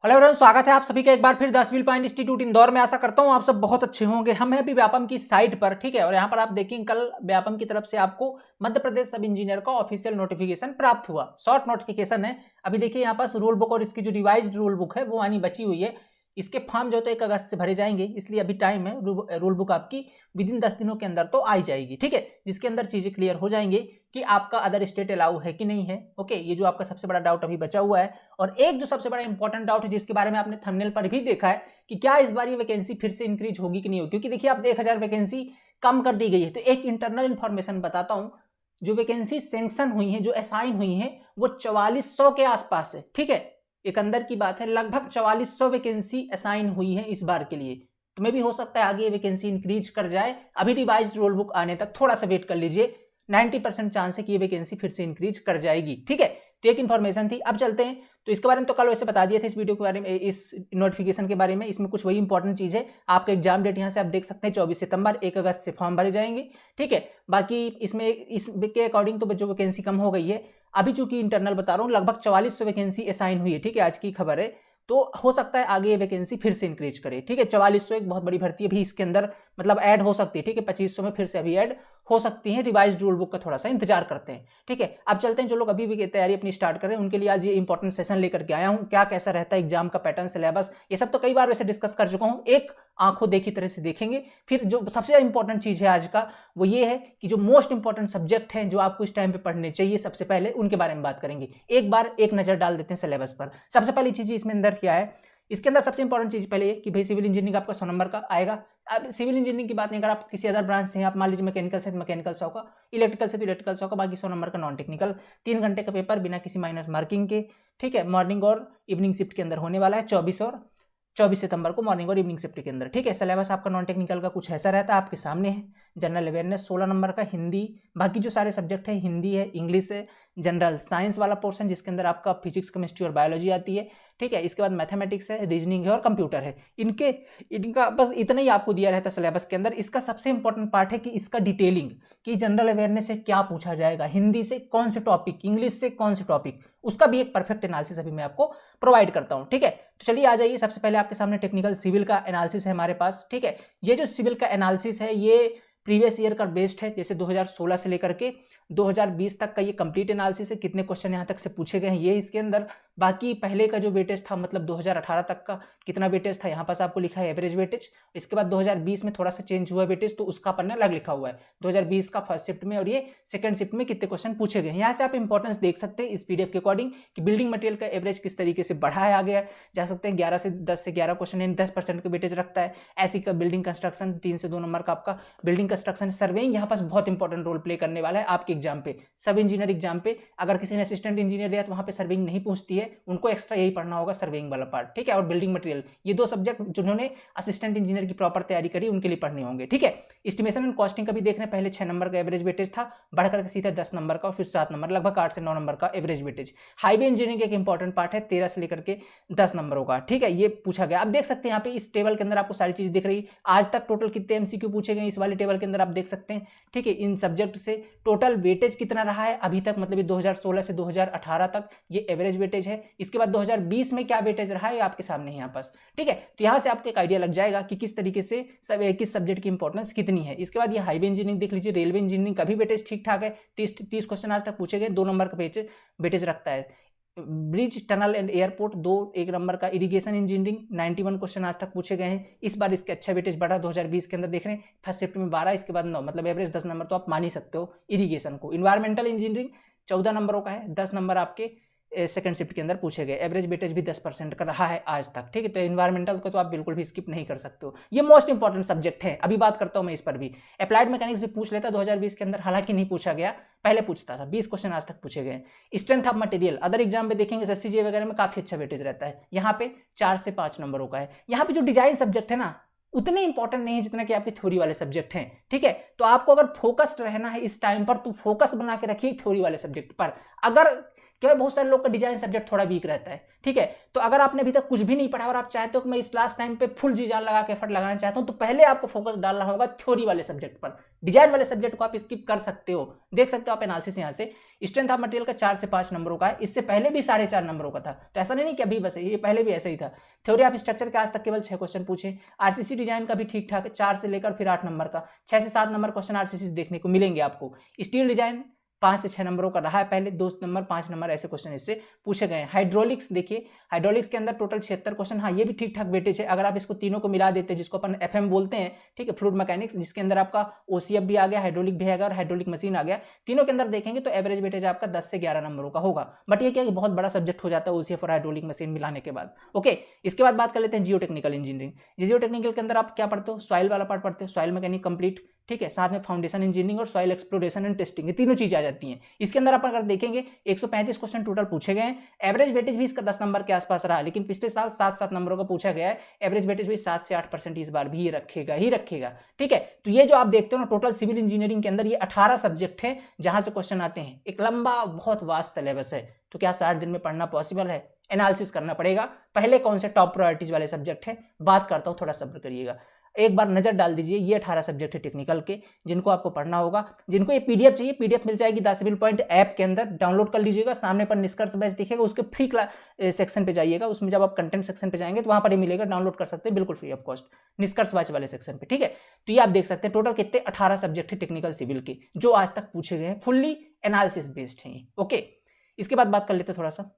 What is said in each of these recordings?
Hello everyone, स्वागत है आप सभी का एक बार फिर the civil point institute Indore में। आशा करता हूं आप सब बहुत अच्छे होंगे। हम हैं अभी व्यापम की साइट पर, ठीक है। और यहां पर आप देखेंगे कल व्यापम की तरफ से आपको मध्य प्रदेश सब इंजीनियर का ऑफिशियल नोटिफिकेशन प्राप्त हुआ। शॉर्ट नोटिफिकेशन है। अभी देखिए यहाँ पास रूल बुक और इसकी जो रिवाइज्ड रूल बुक है वो आनी बची हुई है। इसके फॉर्म जो तो 1 अगस्त से भरे जाएंगे, इसलिए अभी टाइम है। रूल बुक आपकी विद इन 10 दिनों के अंदर तो आई जाएगी, ठीक है। जिसके अंदर चीजें क्लियर हो जाएंगी कि आपका अदर स्टेट अलाउ है कि नहीं है। ओके, ये जो आपका सबसे बड़ा डाउट अभी बचा हुआ है। और एक जो सबसे बड़ा इंपॉर्टेंट डाउट है जिसके बारे में आपने थंबनेल पर भी देखा है कि क्या इस बार ये वैकेंसी फिर से इंक्रीज होगी कि नहीं होगी, क्योंकि देखिए आप 1000 वैकेंसी कम कर दी गई है। तो एक इंटरनल इंफॉर्मेशन बताता हूं, जो वैकेंसी सैंक्शन हुई है, जो असाइन हुई है, वो 4400 के आसपास है, ठीक है। एक अंदर की बात है, लगभग 4400 वैकेंसी असाइन हुई है इस बार के लिए। तो मे भी हो सकता है आगे वैकेंसी इंक्रीज कर जाए। अभी रिवाइज्ड रोल बुक आने तक थोड़ा सा वेट कर लीजिए। 90% चांस है कि ये वैकेंसी फिर से इंक्रीज कर जाएगी, ठीक है। तो एक इन्फॉर्मेशन थी। अब चलते हैं, तो इसके बारे में तो कल वैसे बता दिए थे इस वीडियो के बारे में, इस नोटिफिकेशन के बारे में। इसमें कुछ वही इंपॉर्टेंट चीज है। आपका एग्जाम डेट यहाँ से आप देख सकते हैं 24 सितंबर, 1 अगस्त से फॉर्म भरे जाएंगे, ठीक है। बाकी इसमें इसके अकॉर्डिंग तो जो वैकेंसी कम हो गई है, अभी चूंकि इंटरनल बता रहा हूँ, लगभग 4400 वैकेंसी असाइन हुई है, ठीक है। आज की खबर है। तो हो सकता है आगे ये वैकेंसी फिर से इंक्रीज करे, ठीक है। 4400 एक बहुत बड़ी भर्ती अभी इसके अंदर मतलब ऐड हो सकती है, ठीक है। 2500 में फिर से अभी ऐड हो सकती है। रिवाइज्ड रूल बुक का थोड़ा सा इंतजार करते हैं, ठीक है। अब चलते हैं, जो लोग अभी भी तैयारी अपनी स्टार्ट कर रहे हैं उनके लिए आज ये इंपॉर्टेंट सेशन लेकर के आया हूं। क्या कैसा रहता है एग्जाम का पैटर्न, सिलेबस, ये सब तो कई बार वैसे डिस्कस कर चुका हूं। एक आंखों देखी तरह से देखेंगे। फिर जो सबसे इंपॉर्टेंट चीज है आज का, वो ये है कि जो मोस्ट इंपॉर्टेंट सब्जेक्ट है जो आपको इस टाइम पे पढ़ने चाहिए, सबसे पहले उनके बारे में बात करेंगे। एक बार एक नजर डाल देते हैं सिलेबस पर। सबसे पहली चीज इसमें अंदर क्या है, इसके अंदर सबसे इंपॉर्टेंट चीज पहले ये कि भाई सिविल इंजीनियरिंग आपका 100 नंबर का आएगा। अब सिविल इंजीनियरिंग की बात नहीं, अगर आप किसी अदर ब्रांच से हैं, आप मान लीजिए मैकेनिकल से, मैकेनिकल 100 का, इलेक्ट्रिकल से तो इलेक्ट्रिकल 100 का, बाकी 100 नंबर का नॉन टेक्निकल। 3 घंटे का पेपर बिना किसी माइनस मार्किंग के, ठीक है। मॉर्निंग और इवनिंग शिफ्ट के अंदर होने वाला है 24 सितंबर को, मॉर्निंग और इवनिंग शिफ्ट के अंदर, ठीक है। सिलेबस आपका नॉन टेक्निकल का कुछ ऐसा रहता है, आपके सामने है। जनरल अवेयरनेस 16 नंबर का, हिंदी, बाकी जो सारे सब्जेक्ट है, हिंदी है, इंग्लिश है, जनरल साइंस वाला पोर्शन जिसके अंदर आपका फिजिक्स, केमिस्ट्री और बायोलॉजी आती है, ठीक है। इसके बाद मैथमेटिक्स है, रीजनिंग है और कंप्यूटर है। इनका बस इतना ही आपको दिया रहता है सिलेबस के अंदर। इसका सबसे इंपॉर्टेंट पार्ट है कि इसका डिटेलिंग, कि जनरल अवेयरनेस से क्या पूछा जाएगा, हिंदी से कौन से टॉपिक, इंग्लिश से कौन से टॉपिक, उसका भी एक परफेक्ट एनालिसिस अभी मैं आपको प्रोवाइड करता हूं, ठीक है। तो चलिए आ जाइए। सबसे पहले आपके सामने टेक्निकल सिविल का एनालिसिस है हमारे पास, ठीक है। ये जो सिविल का एनालिसिस है ये प्रीवियस ईयर का बेस्ड है, जैसे 2016 से लेकर के 2020 तक का ये कंप्लीट एनालिसिस है। कितने क्वेश्चन यहाँ तक से पूछे गए हैं ये इसके अंदर। बाकी पहले का जो वेटेज था, मतलब 2018 तक का कितना वेटेज था, यहाँ पास आपको लिखा है एवरेज वेटेज। इसके बाद 2020 में थोड़ा सा चेंज हुआ वेटेज, तो उसका पन्ना अलग लिखा हुआ है 2020 का फर्स्ट शिफ्ट में, और ये सेकंड शिफ्ट में कितने क्वेश्चन पूछे गए हैं। यहाँ से आप इंपॉर्टेंस देख सकते हैं इस पीडीएफ के अकॉर्डिंग कि बिल्डिंग मटेरियल का एवरेज किस तरीके से बढ़ाया गया जा सकते हैं। 10 से 11 क्वेश्चन यानी 10% का वेटेज रखता है। ऐसी का बिल्डिंग कंस्ट्रक्शन 3 से 2 नंबर का आपका बिल्डिंग कंस्ट्रक्शन। सर्वेइंग यहाँ पास बहुत इंपॉर्टेंट रोल प्ले करने वाला है आपके एग्जाम पे, सब इंजीनियर एग्जाम पे। अगर किसी ने असिस्टेंट इंजीनियर दिया तो वहां पे सर्वेइंग नहीं पूछती है, उनको एक्स्ट्रा यही पढ़ना होगा, सर्वेइंग वाला पार्ट, ठीक है। और बिल्डिंग मटेरियल, ये 2 सब्जेक्ट जिन्होंने असिस्टेंट इंजीनियर की प्रॉपर तैयारी करी उनके लिए पढ़ने होंगे, ठीक है। एस्टिमेशन एंड कॉस्टिंग का भी देख रहे हैं, पहले 6 नंबर का एवरेज वेटेज था, बढ़कर के सीधा 10 नंबर का, फिर 7 नंबर, लगभग 8 से 9 नंबर का एवरेज वेटेज। हाईवे इंजीनियरिंग एक इंपॉर्टेंट पार्ट है, 13 से लेकर के 10 नंबरों का, ठीक है। ये पूछा गया। आप देख सकते हैं यहाँ पे इस टेबल के अंदर आपको सारी चीज दिख रही है। आज तक टोटल कितने एमसीक्यू पूछे गए इस वाले टेबल के अंदर आप देख सकते हैं, ठीक है। इन सब्जेक्ट से टोटल वेटेज कितना रहा है अभी तक, मतलब 2016 से 2018 तक ये एवरेज वेटेज है। इसके बाद 2020 में क्या वेटेज रहा है आपके सामने यहाँ पास, ठीक है। तो यहाँ से आपको एक आइडिया लग जाएगा कि किस तरीके से किस सब्जेक्ट की इंपॉर्टेंस कितनी है। इसके बाद ये हाईवे इंजीनियरिंग देख लीजिए, रेलवे इंजीनियरिंग का भी वेटेज ठीक ठाक है, 30 क्वेश्चन आज तक पूछे गए, 2 नंबर का वेटेज रखता है। Bridge, tunnel and airport 2 1 number का। इरिगेशन इंजीनियरिंग 91 क्वेश्चन आज तक पूछे गए हैं। इस बार इसके अच्छा वेटेज बढ़ा, 2020 के अंदर देख रहे हैं फर्स्ट शिफ्ट में 12, इसके बाद 9, मतलब एवरेज 10 नंबर तो आप मान ही सकते हो इरिगेशन को। इन्वायरमेंटल इंजीनियरिंग 14 नंबरों का है, 10 नंबर आपके सेकंड शिफ्ट के अंदर पूछे गए। एवरेज वेटेज भी 10% का रहा है आज तक, ठीक है। तो इन्वायरमेंटल को तो आप बिल्कुल भी स्किप नहीं कर सकते हो, ये मोस्ट इंपॉर्टेंट सब्जेक्ट है। अभी बात करता हूं मैं इस पर भी। अप्लाइड मैकेनिक्स भी पूछ लेता 2020 के अंदर, हालांकि नहीं पूछा गया, पहले पूछता था। 20 क्वेश्चन आज तक पूछे गए। Strength of material other exam में देखेंगे, एसएससीजे वगैरह में काफी अच्छा वेटेज रहता है, यहाँ पे 4 से 5 नंबरों का है। यहाँ पे जो डिजाइन सब्जेक्ट है ना, उतने इंपॉर्टेंट नहीं है जितना कि आपके थ्योरी वाले सब्जेक्ट हैं, ठीक है। तो आपको अगर फोकस्ड रहना है इस टाइम पर, तो फोकस बना के रखिए थ्योरी वाले सब्जेक्ट पर। अगर कि भाई बहुत सारे लोग का डिजाइन सब्जेक्ट थोड़ा वीक रहता है, ठीक है। तो अगर आपने अभी तक कुछ भी नहीं पढ़ा और आप चाहते हो कि मैं इस लास्ट टाइम पे फुल जी जान लगा के एफर्ट लगाना चाहता हूं, तो पहले आपको फोकस डालना होगा थ्योरी वाले सब्जेक्ट पर। डिजाइन वाले सब्जेक्ट को आप स्किप कर सकते हो, देख सकते हो आप एनालिसिस यहाँ से। स्ट्रेंथ ऑफ मटेरियल का 4 से 5 नंबरों का है, इससे पहले भी 4.5 नंबरों का था, तो ऐसा नहीं कि अभी बस ये पहले भी ऐसा ही था। थ्योरी ऑफ स्ट्रक्चर के आज तक केवल 6 क्वेश्चन पूछे। आरसीसी डिजाइन का भी ठीक ठाक है, 4 से लेकर फिर 8 नंबर का, 6 से 7 नंबर क्वेश्चन आरसीसी देखने को मिलेंगे आपको। स्टील डिजाइन 5 से 6 नंबरों का रहा है पहले, 2 नंबर 5 नंबर ऐसे क्वेश्चन इससे पूछे गए हैं। हाइड्रोलिक्स देखिए, हाइड्रोलिक्स के अंदर टोटल 76 क्वेश्चन, हाँ ये भी ठीक ठाक वेटेज है। अगर आप इसको तीनों को मिला देते हैं, जिसको अपन एफएम बोलते हैं, ठीक है, फ्लूइड मैकेनिक्स, जिसके अंदर आपका ओसीएफ भी आ गया, हाइड्रोलिक भी आ गया और हाइड्रोलिक मशीन आ गया, तीनों के अंदर देखेंगे तो एवरेज वेटेज आपका 10 से 11 नंबरों का होगा। बट ये क्या है, बहुत बड़ा सब्जेक्ट हो जाता है ओसीएफ और हाइड्रोलिक मशीन मिलाने के बाद। ओके, इसके बाद बात कर लेते हैं जियो टेक्निकल इंजीनियरिंग। जियो टेक्निकल के अंदर आप क्या पढ़ते हो, सॉइल वाला पार्ट पढ़ते हो, सॉइल मैकेनिक कंप्लीट, ठीक है, साथ में फाउंडेशन इंजीनियरिंग और सॉइल एक्सप्लोरेशन एंड टेस्टिंग, ये तीनों चीजें आ जाती हैं। इसके अंदर आप अगर देखेंगे 135 क्वेश्चन टोटल पूछे गए हैं। एवरेज वेटेज भी इसका 10 नंबर के आसपास रहा, लेकिन पिछले साल 7-7 नंबरों का पूछा गया है। एवरेज वेटेज भी 7 से 8% इस बार भी ये रखेगा ही रखेगा, ठीक है। तो ये जो आप देखते हो ना, टोटल सिविल इंजीनियरिंग के अंदर ये 18 सब्जेक्ट है जहां से क्वेश्चन आते हैं। एक लंबा बहुत वास्ट सिलेबस है, तो क्या 60 दिन में पढ़ना पॉसिबल है? एनालिसिस करना पड़ेगा, पहले कौन से टॉप प्रायोरिटीज वाले सब्जेक्ट है, बात करता हूं, थोड़ा सब्र करिएगा। एक बार नजर डाल दीजिए, ये 18 सब्जेक्ट है टेक्निकल के जिनको आपको पढ़ना होगा। जिनको ये पीडीएफ चाहिए, पीडीएफ मिल जाएगी द सिविल पॉइंट ऐप के अंदर, डाउनलोड कर लीजिएगा। सामने पर निष्कर्ष बैच दिखेगा, उसके फ्री क्लास सेक्शन पे जाइएगा, उसमें जब आप कंटेंट सेक्शन पे जाएंगे तो वहां पर ही मिलेगा, डाउनलोड कर सकते हैं बिल्कुल फ्री ऑफ कॉस्ट, निष्कर्ष बैच वाले सेक्शन पे, ठीक है। तो ये आप देख सकते हैं टोटल कितने 18 सब्जेक्ट है टेक्निकल सिविल के जो आज तक पूछे गए हैं, फुल्ली एनालिसिस बेस्ड है। ओके, इसके बाद बात कर लेते हैं थोड़ा सा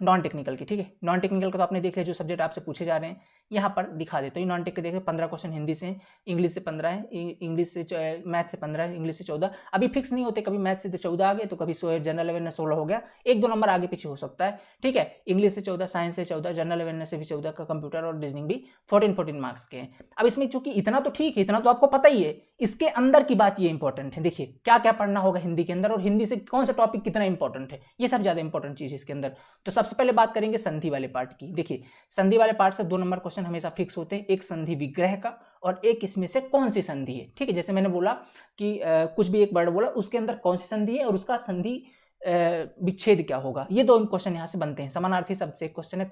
नॉन टेक्निकल की, ठीक है। नॉन टेक्निकल का तो आपने देख लिया, जो सब्जेक्ट आपसे पूछे जा रहे हैं यहाँ पर दिखा देते हैं। नॉन टेक के देखें 15 क्वेश्चन हिंदी से हैं, इंग्लिश से 15 है, इंग्लिश से मैथ से 15 है, इंग्लिश से 14। अभी फिक्स नहीं होते, कभी मैथ से तो 14 आ गए तो कभी जनरल अवेयरनेस 16 हो गया, 1-2 नंबर आगे पीछे हो सकता है, ठीक है। इंग्लिश से 14, साइंस से 14, जनरल अवेयरनेस से भी 14 का, कंप्यूटर और रीजनिंग भी 14 मार्क्स के हैं। अब इसमें चूंकि इतना तो ठीक है, इतना तो आपको पता ही है, इसके अंदर की बात ये इंपॉर्टेंट है। देखिए क्या क्या पढ़ना होगा हिंदी के अंदर और हिंदी से कौन सा टॉपिक कितना इंपॉर्टेंट है, ये सब ज्यादा इंपॉर्टेंट चीज इसके अंदर। तो सबसे पहले बात करेंगे संधि वाले पार्ट की। देखिए संधि वाले पार्ट से 2 नंबर क्वेश्चन हमेशा फिक्स होते हैं, एक संधि विग्रह का और एक इसमें से कौन सी संधि है, ठीक है। जैसे मैंने बोला कि कुछ भी एक वर्ड बोला, उसके अंदर कौन सी संधि है और उसका संधि विच्छेद क्या होगा, ये 2 क्वेश्चन यहाँ से बनते हैं। समानार्थी शब्द से 1 क्वेश्चन है,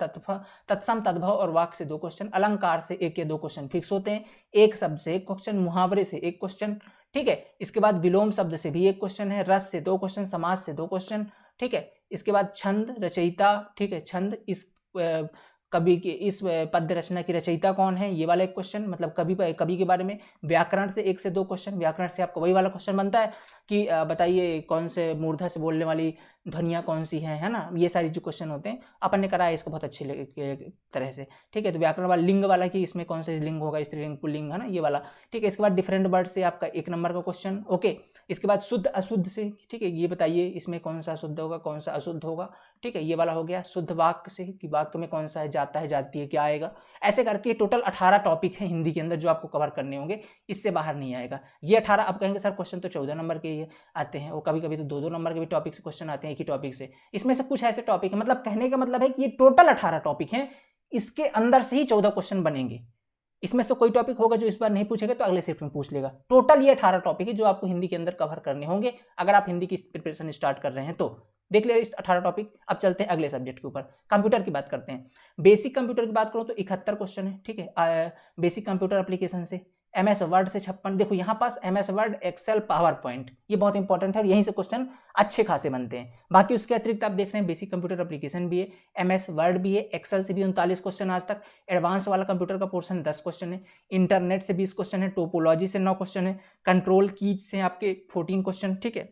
तत्सम तद्भव और वाक्य से 2 क्वेश्चन, अलंकार से 1 या 2 क्वेश्चन फिक्स होते हैं, एक शब्द से 1 क्वेश्चन, मुहावरे से 1 क्वेश्चन, ठीक है। इसके बाद विलोम शब्द से भी 1 क्वेश्चन है, रस से 2 क्वेश्चन, समास से 2 क्वेश्चन, ठीक है। इसके बाद छंद रचयिता, ठीक है, छंद इस कवि की, इस पद्य रचना की रचयिता कौन है, ये वाला 1 क्वेश्चन, मतलब कवि के बारे में। व्याकरण से 1 से 2 क्वेश्चन, व्याकरण से आपको वही वाला क्वेश्चन बनता है कि बताइए कौन से मूर्धा से बोलने वाली ध्वनियाँ कौन सी है ना, ये सारी जो क्वेश्चन होते हैं अपन ने कराया इसको बहुत अच्छी तरह से, ठीक है। तो व्याकरण वाला, लिंग वाला कि इसमें कौन से लिंग होगा, स्त्रीलिंग पुल्लिंग, है ना, ये वाला, ठीक है। इसके बाद डिफरेंट वर्ड से आपका 1 नंबर का क्वेश्चन, ओके। इसके बाद शुद्ध अशुद्ध से, ठीक है, ये बताइए इसमें कौन सा शुद्ध होगा, कौन सा अशुद्ध होगा, ठीक है, ये वाला हो गया। शुद्ध वाक्य से कि वाक्य में कौन सा है, जाता है जाती है, क्या आएगा। ऐसे करके टोटल 18 टॉपिक हैं हिंदी के अंदर जो आपको कवर करने होंगे, इससे बाहर नहीं आएगा ये 18। अब कहेंगे सर क्वेश्चन तो 14 नंबर के ही आते हैं, और कभी कभी तो 2-2 नंबर के भी टॉपिक से क्वेश्चन आते हैं एक ही टॉपिक से। इसमें से कुछ ऐसे टॉपिक है, मतलब कहने का मतलब है कि ये टोटल 18 टॉपिक हैं, इसके अंदर से ही 14 क्वेश्चन बनेंगे। इसमें से कोई टॉपिक होगा जो इस बार नहीं पूछेगा तो अगले शिफ्ट में पूछ लेगा। टोटल ये 18 टॉपिक है जो आपको हिंदी के अंदर कवर करने होंगे अगर आप हिंदी की प्रिपरेशन स्टार्ट कर रहे हैं तो। देख लिया इस 18 टॉपिक। अब चलते हैं अगले सब्जेक्ट के ऊपर, कंप्यूटर की बात करते हैं। बेसिक कंप्यूटर की बात करूं तो 71 क्वेश्चन है, ठीक है। बेसिक कंप्यूटर एप्लीकेशन से MS वर्ड से 56। देखो यहाँ पास MS Word, Excel, PowerPoint, ये बहुत इंपॉर्टेंट है और यहीं से क्वेश्चन अच्छे खासे बनते हैं। बाकी उसके अतिरिक्त आप देख रहे हैं बेसिक कंप्यूटर एप्लीकेशन भी है, MS वर्ड भी है, एक्सेल से भी 39 क्वेश्चन आज तक, एडवांस वाला कंप्यूटर का पोर्शन 10 क्वेश्चन है, इंटरनेट से 20 क्वेश्चन है, टोपोलॉजी से 9 क्वेश्चन है, कंट्रोल कीज से आपके 14 क्वेश्चन, ठीक है,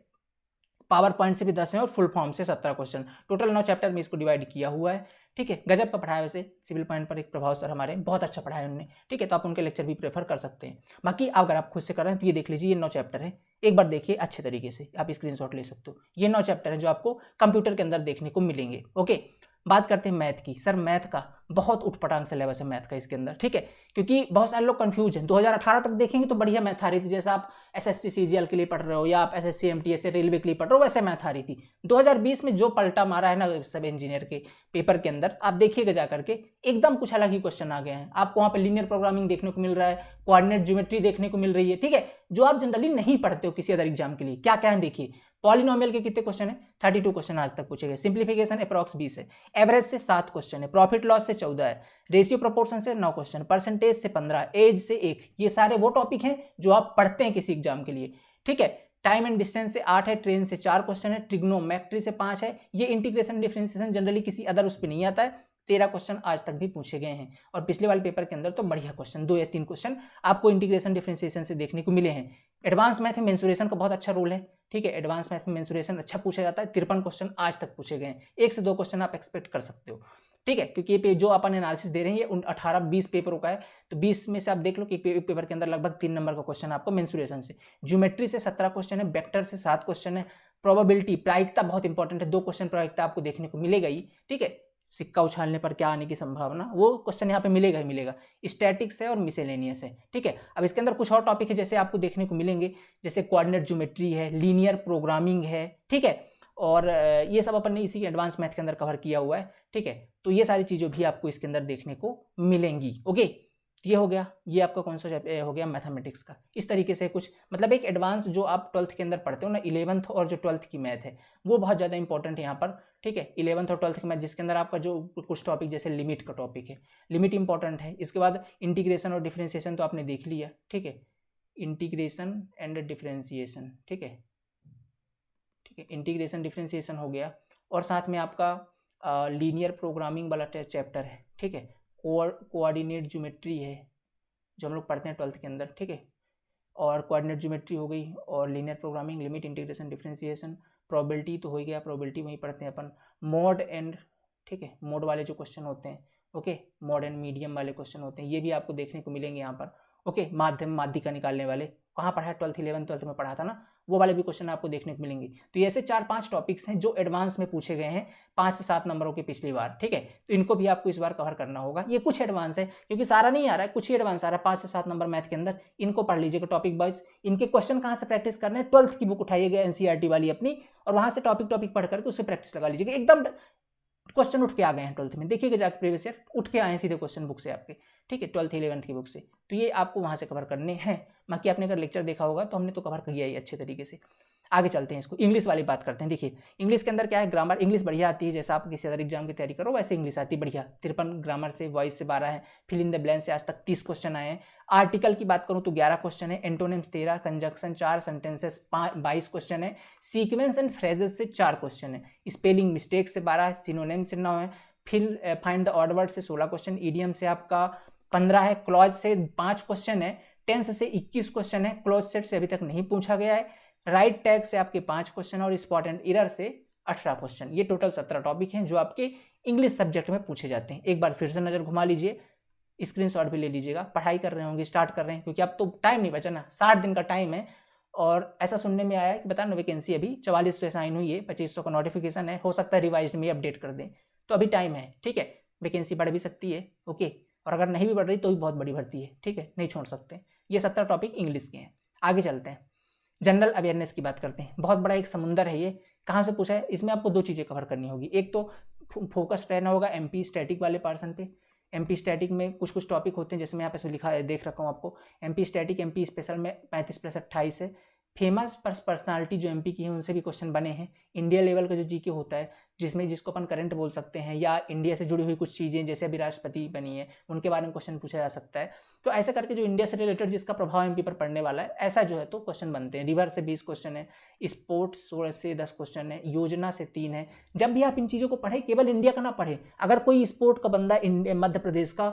पावर पॉइंट से भी 10 है और फुल फॉर्म से 17 क्वेश्चन। टोटल 9 चैप्टर में इसको डिवाइड किया हुआ है, ठीक है। गजब का पढ़ाया वैसे सिविल पॉइंट पर एक प्रभाव सर हमारे बहुत अच्छा पढ़ाया उन्होंने, ठीक है। तो आप उनके लेक्चर भी प्रेफर कर सकते हैं। बाकी अगर आप खुद से कर रहे हैं तो ये देख लीजिए, ये 9 चैप्टर है, एक बार देखिए अच्छे तरीके से, आप स्क्रीनशॉट ले सकते हो। ये 9 चैप्टर है जो आपको कंप्यूटर के अंदर देखने को मिलेंगे, ओके। बात करते हैं मैथ की। सर मैथ का बहुत उठपटांग सिलेबस है मैथ का इसके अंदर, ठीक है, क्योंकि बहुत सारे लोग कंफ्यूज हैं। 2018 तक देखेंगे तो बढ़िया मैथ आ रही थी, जैसे आप SSC CGL के लिए पढ़ रहे हो या आप SSC MTS रेलवे के लिए पढ़ रहे हो, वैसे मैथ आ रही थी। 2020 में जो पलटा मारा है ना सब इंजीनियर के पेपर के अंदर, आप देखिएगा जा करके एकदम कुछ अलग ही क्वेश्चन आ गए हैं। आपको वहाँ पे लीनियर प्रोग्रामिंग देखने को मिल रहा है, कोऑर्डिनेट ज्योमेट्री देखने को मिल रही है, ठीक है, जो आप जनरली नहीं पढ़ते हो किसी अदर एग्जाम के लिए। क्या क्या है देखिए, पॉलिनोमियल के कितने क्वेश्चन है? 32 क्वेश्चन आज तक पूछे गए। सिंप्लीफिकेशन अप्रॉक्स 20 है, एवरेज से 7 क्वेश्चन है, प्रॉफिट लॉस से 14 है, रेशियो प्रोपोर्शन से 9 क्वेश्चन, परसेंटेज से 15, एज से 1। ये सारे वो टॉपिक हैं जो आप पढ़ते हैं किसी एग्जाम के लिए, ठीक है। टाइम एंड डिस्टेंस से 8 है, ट्रेन से 4 क्वेश्चन है, ट्रिग्नोमेट्री से 5 है। ये इंटीग्रेशन डिफरेंशिएशन जनरली किसी अदर उस पर नहीं आता है। 13 क्वेश्चन आज तक भी पूछे गए हैं और पिछले वाले पेपर के अंदर तो बढ़िया क्वेश्चन 2 या 3 क्वेश्चन आपको इंटीग्रेशन डिफरेंशिएशन से देखने को मिले हैं। एडवांस मैथ में मेंसुरेशन का बहुत अच्छा रोल है, ठीक है। एडवांस मैथ में मेंसुरेशन अच्छा पूछा जाता है। 53 क्वेश्चन आज तक पूछे गए हैं, 1 से 2 क्वेश्चन आप एक्सपेक्ट कर सकते हो, ठीक है, क्योंकि ये जो अपन एनालिसिस दे रहे हैं ये उन 18-20 पेपरों का है, तो 20 में से आप देख लो कि एक पेपर के अंदर लगभग 3 नंबर का क्वेश्चन आपको मेंसुरेशन से। ज्योमेट्री से 17 क्वेश्चन है, वेक्टर से 7 क्वेश्चन है, प्रोबेबिलिटी प्रायिकता बहुत इंपॉर्टेंट है, 2 क्वेश्चन प्रायिकता आपको देखने को मिलेगा ही, ठीक है। सिक्का उछालने पर क्या आने की संभावना, वो क्वेश्चन यहाँ पे मिलेगा ही मिलेगा। स्टैटिक्स है और मिसेलेनियस है, ठीक है। अब इसके अंदर कुछ और टॉपिक है जैसे आपको देखने को मिलेंगे, जैसे कोऑर्डिनेट ज्योमेट्री है, लीनियर प्रोग्रामिंग है, ठीक है, और ये सब अपन ने इसी एडवांस मैथ के अंदर कवर किया हुआ है, ठीक है। तो ये सारी चीज़ें भी आपको इसके अंदर देखने को मिलेंगी, ओके। ये हो गया, ये आपका कौन सा हो गया मैथमेटिक्स का। इस तरीके से कुछ मतलब एक एडवांस जो आप 12th के अंदर पढ़ते हो ना, 11th और जो 12th की मैथ है वो बहुत ज़्यादा इंपॉर्टेंट है यहाँ पर, ठीक है। 11th और 12th की मैथ जिसके अंदर आपका जो कुछ टॉपिक जैसे लिमिट का टॉपिक है, लिमिट इंपॉर्टेंट है। इसके बाद इंटीग्रेशन और डिफ्रेंसिएशन तो आपने देख लिया, ठीक है, इंटीग्रेशन एंड डिफ्रेंसिएशन, ठीक है, ठीक है, इंटीग्रेशन डिफ्रेंसिएशन हो गया। और साथ में आपका लीनियर प्रोग्रामिंग वाला चैप्टर है, ठीक है, कोऑर्डिनेट ज्योमेट्री है जो हम लोग पढ़ते हैं 12th के अंदर, ठीक है। और कोऑर्डिनेट ज्योमेट्री हो गई और linear programming, limit, integration, differentiation, probability तो हो गया, प्रोबेबिलिटी वहीं पढ़ते हैं अपन। मोड एंड, ठीक है, मोड वाले जो क्वेश्चन होते हैं, ओके, मोड एंड मीडियम वाले क्वेश्चन होते हैं, ये भी आपको देखने को मिलेंगे यहाँ पर, ओके। माध्यम माध्यिका निकालने वाले कहाँ पढ़ा है? 12th 11th 12th में पढ़ा था ना, वो वाले भी क्वेश्चन आपको देखने को मिलेंगे। तो ये ऐसे 4-5 टॉपिक्स हैं जो एडवांस में पूछे गए हैं 5 से 7 नंबरों के पिछली बार, ठीक है। तो इनको भी आपको इस बार कवर करना होगा। ये कुछ एडवांस है क्योंकि सारा नहीं आ रहा है, कुछ ही एडवांस आ रहा है 5 से 7 नंबर मैथ के अंदर। इनको पढ़ लीजिएगा टॉपिक वाइज। इनके क्वेश्चन कहाँ से प्रैक्टिस करने हैं? 12th की बुक उठाइएगा एनसीईआरटी वाली अपनी, और वहां से टॉपिक पढ़ करके उससे प्रैक्टिस लगा लीजिएगा। एकदम क्वेश्चन उठ के आ गए हैं 12th में, देखिएगा जाकर प्रीवियस ईयर उठ के आए हैं सीधे क्वेश्चन बुक से आपके, ठीक है, 12th 11th की बुक से। तो ये आपको वहां से कवर करने हैं। बाकी आपने अगर लेक्चर देखा होगा तो हमने तो कवर किया ही अच्छे तरीके से। आगे चलते हैं, इसको इंग्लिश वाली बात करते हैं। देखिए इंग्लिश के अंदर क्या है, ग्रामर इंग्लिश बढ़िया आती है, जैसा आप किसी अदर एग्जाम की तैयारी करो वैसे इंग्लिश आती है बढ़िया। 53 ग्रामर से, वॉइस से 12 है, फिल इन द ब्लैंक से आज तक 30 क्वेश्चन आए हैं। आर्टिकल की बात करूं तो 11 क्वेश्चन है, एंटोनिम्स 13, कंजक्शन 4, सेंटेंसेस 22 क्वेश्चन है, सीक्वेंस एंड फ्रेजेस से 4 क्वेश्चन है, स्पेलिंग मिस्टेक से 12 है, सिनोनिम से 9 है, fill find the odd word से 16 क्वेश्चन, इडियम से आपका 15 है, क्लॉज से 5 क्वेश्चन है, टेंस से 21 क्वेश्चन है, क्लोज सेट से अभी तक नहीं पूछा गया है, राइट टैग से आपके 5 क्वेश्चन और स्पॉट एंड एरर से 18 क्वेश्चन। ये टोटल 17 टॉपिक हैं जो आपके इंग्लिश सब्जेक्ट में पूछे जाते हैं। एक बार फिर से नजर घुमा लीजिए, स्क्रीनशॉट भी ले लीजिएगा। पढ़ाई कर रहे होंगे, स्टार्ट कर रहे हैं, क्योंकि अब तो टाइम नहीं बचा ना, 60 दिन का टाइम है। और ऐसा सुनने में आया है कि बता ना वैकेंसी अभी 4400 साइन हुई है, 2500 का नोटिफिकेशन है, हो सकता है रिवाइज में अपडेट कर दें, तो अभी टाइम है, ठीक है। वैकेंसी बढ़ भी सकती है, ओके, और अगर नहीं भी बढ़ रही तो भी बहुत बड़ी भर्ती है, ठीक है, नहीं छोड़ सकते। ये 17 टॉपिक इंग्लिश के हैं। आगे चलते हैं, जनरल अवेयरनेस की बात करते हैं। बहुत बड़ा एक समुंदर है ये। कहाँ से पूछा है? इसमें आपको 2 चीज़ें कवर करनी होगी। एक तो फोकस रहना होगा एमपी स्टैटिक वाले पर्सन पे। एमपी स्टैटिक में कुछ टॉपिक होते हैं, जैसे मैं यहाँ पे लिखा है, देख रखा हूँ आपको। एमपी स्टैटिक, एमपी स्पेशल में 35+28 है। फेमस पर्सनालिटी जो एमपी की है उनसे भी क्वेश्चन बने हैं। इंडिया लेवल का जो जीके होता है, जिसको अपन करंट बोल सकते हैं, या इंडिया से जुड़ी हुई कुछ चीज़ें, जैसे अभी राष्ट्रपति बनी है उनके बारे में क्वेश्चन पूछा जा सकता है। तो ऐसा करके जो इंडिया से रिलेटेड जिसका प्रभाव एमपी पर पड़ने वाला है, ऐसा जो है तो क्वेश्चन बनते हैं। रिवर से 20 क्वेश्चन है, स्पोर्ट्स से 10 क्वेश्चन है, योजना से 3 है। जब भी आप इन चीज़ों को पढ़ें, केवल इंडिया का ना पढ़ें। अगर कोई स्पोर्ट का बंदा मध्य प्रदेश का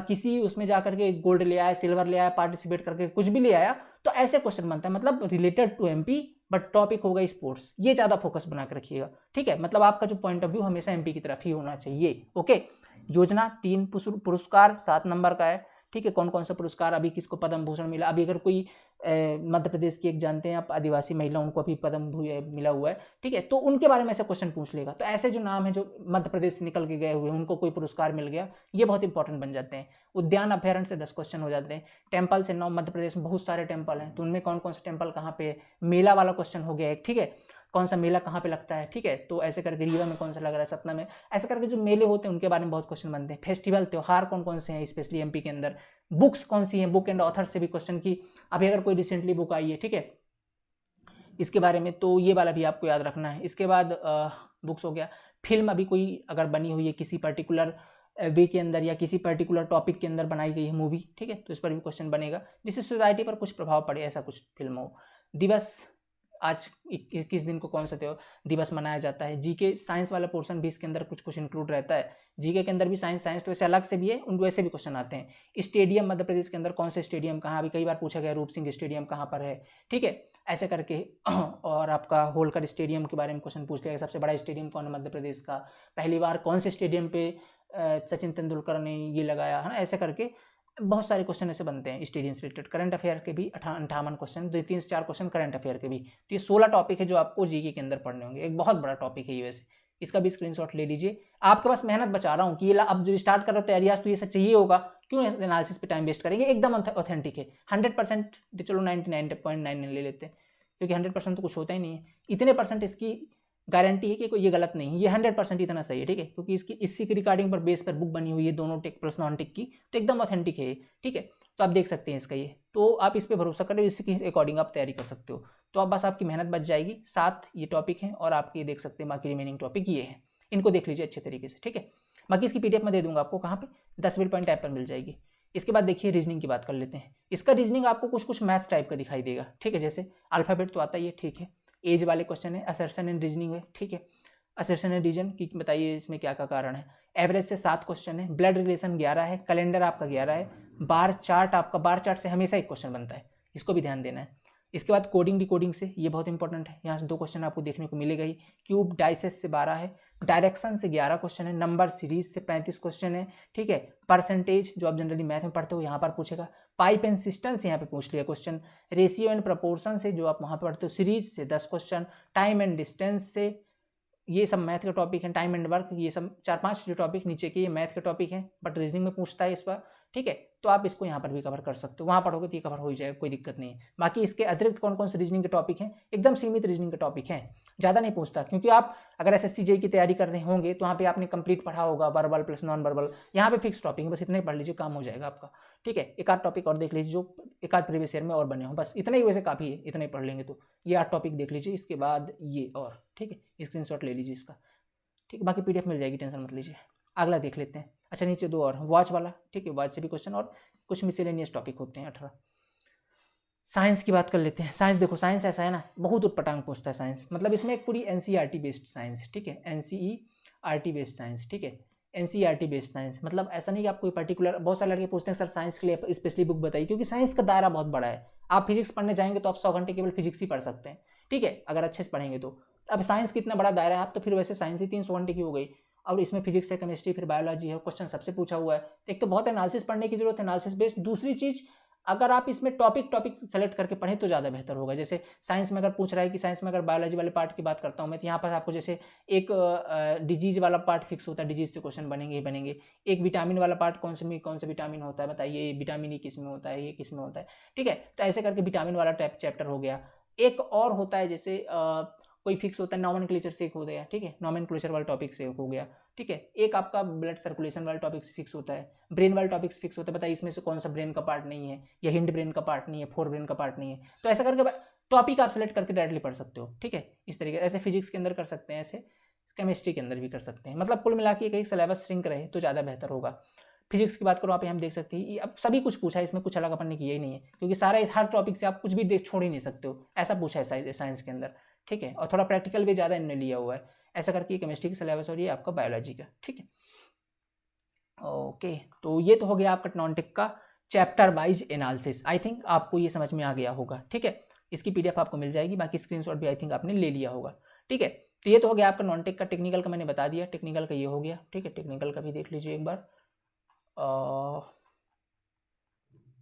किसी उसमें जाकर के गोल्ड ले आया, सिल्वर ले आया, पार्टिसिपेट करके कुछ भी ले आया, तो ऐसे क्वेश्चन बनता है, मतलब related to MP but topic होगा स्पोर्ट्स। ये ज़्यादा फोकस बना कर रखिएगा, ठीक है। मतलब आपका जो पॉइंट ऑफ व्यू हमेशा एमपी की तरफ ही होना चाहिए, ओके। योजना 3 पुरस्कार 7 नंबर का है, ठीक है। कौन कौन सा पुरस्कार, अभी किसको पद्म भूषण मिला, अभी अगर कोई मध्य प्रदेश की एक जानते हैं आप आदिवासी महिला, उनको अभी पद्म मिला हुआ है, ठीक है, तो उनके बारे में ऐसा क्वेश्चन पूछ लेगा। तो ऐसे जो नाम है जो मध्य प्रदेश से निकल के गए हुए हैं, उनको कोई पुरस्कार मिल गया, ये बहुत इंपॉर्टेंट बन जाते हैं। उद्यान अभ्यारण्य से 10 क्वेश्चन हो जाते हैं। टेम्पल से 9, मध्य प्रदेश में बहुत सारे टेम्पल हैं, तो उनमें कौन कौन से टेम्पल कहाँ पे है। मेला वाला क्वेश्चन हो गया एक, ठीक है, कौन सा मेला कहाँ पे लगता है, ठीक है। तो ऐसे करके रीवा में कौन सा लग रहा है, सतना में, ऐसे करके जो मेले होते हैं उनके बारे में बहुत क्वेश्चन बनते हैं। फेस्टिवल, त्योहार कौन कौन से हैं स्पेशली एमपी के अंदर, बुक्स कौन सी हैं, बुक एंड ऑथर से भी क्वेश्चन की, अभी अगर कोई रिसेंटली बुक आई है, ठीक है, इसके बारे में, तो ये वाला भी आपको याद रखना है। इसके बाद बुक्स हो गया। फिल्म अभी कोई अगर बनी हुई है किसी पर्टिकुलर वे के अंदर या किसी पर्टिकुलर टॉपिक के अंदर बनाई गई है मूवी, ठीक है, तो इस पर भी क्वेश्चन बनेगा जिससे सोसाइटी पर कुछ प्रभाव पड़े, ऐसा कुछ फिल्म हो। दिवस, आज 21 दिन को कौन सा दिवस मनाया जाता है। जीके साइंस वाला पोर्शन भी इसके अंदर कुछ कुछ इंक्लूड रहता है। जीके के अंदर भी साइंस तो वैसे अलग से भी है, उन वैसे भी क्वेश्चन आते हैं। स्टेडियम मध्य प्रदेश के अंदर कौन से स्टेडियम कहाँ, अभी कई बार पूछा गया रूप सिंह स्टेडियम कहाँ पर है, ठीक है, ऐसे करके। और आपका होलकर स्टेडियम के बारे में क्वेश्चन पूछ लिया, सबसे बड़ा स्टेडियम कौन है मध्य प्रदेश का, पहली बार कौन से स्टेडियम पे सचिन तेंदुलकर ने ये लगाया है ना, ऐसे करके बहुत सारे क्वेश्चन ऐसे बनते हैं स्टेडियम से रिलेटेड। करंट अफेयर के भी 58 क्वेश्चन, 3 से 4 क्वेश्चन करंट अफेयर के भी। तो ये 16 टॉपिक है जो आपको जीके के अंदर पढ़ने होंगे। एक बहुत बड़ा टॉपिक है ये वैसे, इसका भी स्क्रीनशॉट ले लीजिए। आपके पास मेहनत बचा रहा हूँ कि ये अब जो स्टार्ट कर रहे हो तैयारी, आज तो ये सब चाहिए होगा, क्यों एनालिसिस पे टाइम वेस्ट करेंगे। एकदम ऑथेंटिक है, 100%, चलो 99.9 ले लेते हैं, क्योंकि 100% तो कुछ होता ही नहीं है। इतने परसेंट इसकी गारंटी है कि कोई ये गलत नहीं है, ये 100% इतना सही है, ठीक है, क्योंकि इसी की रिकॉर्डिंग पर बेस पर बुक बनी हुई है, दोनों टिक प्लस नॉन टिक की, तो एकदम ऑथेंटिक है, ठीक है। तो आप देख सकते हैं इसका ये, तो आप इस पर भरोसा करें, इसी के अकॉर्डिंग आप तैयारी कर सकते हो। तो आप बस आपकी मेहनत बच जाएगी। 7 ये टॉपिक हैं और आप ये देख सकते हैं बाकी रिमेनिंग टॉपिक ये हैं, इनको देख लीजिए अच्छे तरीके से, ठीक है। बाकी इसकी PDF में दे दूंगा आपको, कहाँ पे 10 मिनट पॉइंट ऐप पर मिल जाएगी। इसके बाद देखिए रीजनिंग की बात कर लेते हैं। इसका रीजनिंग आपको कुछ कुछ मैथ टाइप का दिखाई देगा, ठीक है, जैसे अल्फाबेट तो आता ही है, ठीक है, एज वाले क्वेश्चन है, असर्शन एंड रीजनिंग है, ठीक है, असर्शन एंड रीजन की बताइए इसमें क्या क्या कारण है। एवरेज से 7 क्वेश्चन है, ब्लड रिलेशन 11 है, कैलेंडर आपका 11 है, बार चार्ट आपका, बार चार्ट से हमेशा एक क्वेश्चन बनता है, इसको भी ध्यान देना है। इसके बाद कोडिंग डिकोडिंग से, ये बहुत इंपॉर्टेंट है, यहाँ से 2 क्वेश्चन आपको देखने को मिलेगा ही। क्यूब डाइसेस से 12 है, डायरेक्शन से 11 क्वेश्चन है, नंबर सीरीज से 35 क्वेश्चन है, ठीक है, परसेंटेज जो आप जनरली मैथ में पढ़ते हो यहाँ पर पूछेगा, पाइप एंड सिस्टम से यहाँ पे पूछ लिया क्वेश्चन, रेशियो एंड प्रपोर्शन से जो आप वहाँ पढ़ते हो सीरीज से 10 क्वेश्चन, टाइम एंड डिस्टेंस से, ये सब मैथ के टॉपिक हैं, टाइम एंड वर्क, ये सब 4-5 जो टॉपिक नीचे के ये मैथ के टॉपिक हैं, बट रीजनिंग में पूछता है इस पर, ठीक है, तो आप इसको यहाँ पर भी कवर कर सकते हो, वहाँ पढ़ोगे तो ये कवर हो ही जाएगा, कोई दिक्कत नहीं है। बाकी इसके अतिरिक्त कौन कौन से रीजनिंग के टॉपिक हैं, एकदम सीमित रीजनिंग के टॉपिक हैं, ज़्यादा नहीं पूछता, क्योंकि आप अगर SSC JEE की तैयारी कर रहे होंगे तो वहाँ पे आपने कंप्लीट पढ़ा होगा, वर्बल प्लस नॉन वर्बल, यहाँ पे फिक्स टॉपिक है, बस इतना ही पढ़ लीजिए, काम हो जाएगा आपका, ठीक है। एक आध टॉपिक और देख लीजिए जो एक आध प्रीवियस ईयर में और बने हों, बस इतना ही वैसे काफ़ी है, इतना ही पढ़ लेंगे तो। ये 8 टॉपिक देख लीजिए, इसके बाद ये और, ठीक है, स्क्रीनशॉट ले लीजिए इसका, ठीक है, बाकी PDF मिल जाएगी, टेंशन मत लीजिए। अगला देख लेते हैं। अच्छा, नीचे 2 और, वॉच वाला, ठीक है, वॉच से भी क्वेश्चन और कुछ मिसलेनियस टॉपिक होते हैं 18। साइंस की बात कर लेते हैं। साइंस देखो, साइंस ऐसा है ना, बहुत उटपटांग पूछता है साइंस, मतलब इसमें एक पूरी NCERT बेस्ड साइंस, ठीक है, NCERT बेस्ड साइंस, ठीक है, NCERT बेस्ड साइंस, मतलब ऐसा नहीं कि आप कोई पर्टिकुलर, बहुत सारे लड़के पूछते हैं सर साइंस के लिए स्पेशली बुक बताइए, क्योंकि साइंस का दायरा बहुत बड़ा है। आप फिजिक्स पढ़ने जाएंगे तो आप 100 घंटे केवल फिजिक्स ही पढ़ सकते हैं, ठीक है, अगर अच्छे से पढ़ेंगे तो। अब साइंस कितना बड़ा दायरा है, आप तो फिर वैसे साइंस ही 300 घंटे की हो गई, और इसमें फिजिक्स है, केमिस्ट्री, फिर बायोलॉजी है, क्वेश्चन सबसे पूछा हुआ है। एक तो बहुत एनालिसिस पढ़ने की जरूरत है, एनालिसिस बेस्ड। दूसरी चीज, अगर आप इसमें टॉपिक सेलेक्ट करके पढ़ें तो ज़्यादा बेहतर होगा। जैसे साइंस में अगर पूछ रहा है कि साइंस में अगर बायोलॉजी वाले पार्ट की बात करता हूँ मैं, तो यहाँ पर आपको जैसे एक डिजीज वाला पार्ट फिक्स होता है, डिजीज से क्वेश्चन बनेंगे ही बनेंगे। एक विटामिन वाला पार्ट, कौन सा विटामिन होता है बताइए, विटामिन ई किस में होता है, ये किस में होता है, ठीक है, तो ऐसे करके विटामिन वाला चैप्टर हो गया। एक और होता है जैसे कोई फिक्स होता है नॉमेनक्लेचर से एक हो गया, ठीक है, नॉमेनक्लेचर वाला टॉपिक से एक हो गया, ठीक है। एक आपका ब्लड सर्कुलेशन वाला टॉपिक से फिक्स होता है, ब्रेन वाला टॉपिक से फिक्स होता है, बताइए इसमें से कौन सा ब्रेन का पार्ट नहीं है, या हिंड ब्रेन का पार्ट नहीं है, फोर ब्रेन का पार्ट नहीं है। तो ऐसा करके टॉपिक आप सेलेक्ट करके डायरेक्टली पढ़ सकते हो, ठीक है, इस तरीके। ऐसे फिजिक्स के अंदर कर सकते हैं, ऐसे केमिस्ट्री के अंदर भी कर सकते हैं, मतलब कुल मिला के एक सिलेबस श्रिंक रहे तो ज़्यादा बेहतर होगा। फिजिक्स की बात करो, आप हम देख सकते हैं, अब सभी कुछ पूछा है, इसमें कुछ अलग अपन ने किया ही नहीं है, क्योंकि सारा हर टॉपिक से आप कुछ भी छोड़ ही नहीं सकते हो, ऐसा पूछा है साइंस के अंदर, ठीक है, और थोड़ा प्रैक्टिकल भी ज़्यादा इन्होंने लिया हुआ है। ऐसा करके ये केमिस्ट्री का सिलेबस और ये आपका बायोलॉजी का, ठीक है। ओके, तो ये तो हो गया आपका नॉन टेक का chapter wise analysis. I think आपको ये समझ में आ गया होगा, ठीक है। इसकी PDF आपको मिल जाएगी, बाकी स्क्रीनशॉट भी आई थिंक आपने ले लिया होगा, ठीक है। तो ये तो हो गया आपका नॉन टेक का। टेक्निकल का मैंने बता दिया, टेक्निकल का ये हो गया, ठीक है। टेक्निकल का भी देख लीजिए एक बार।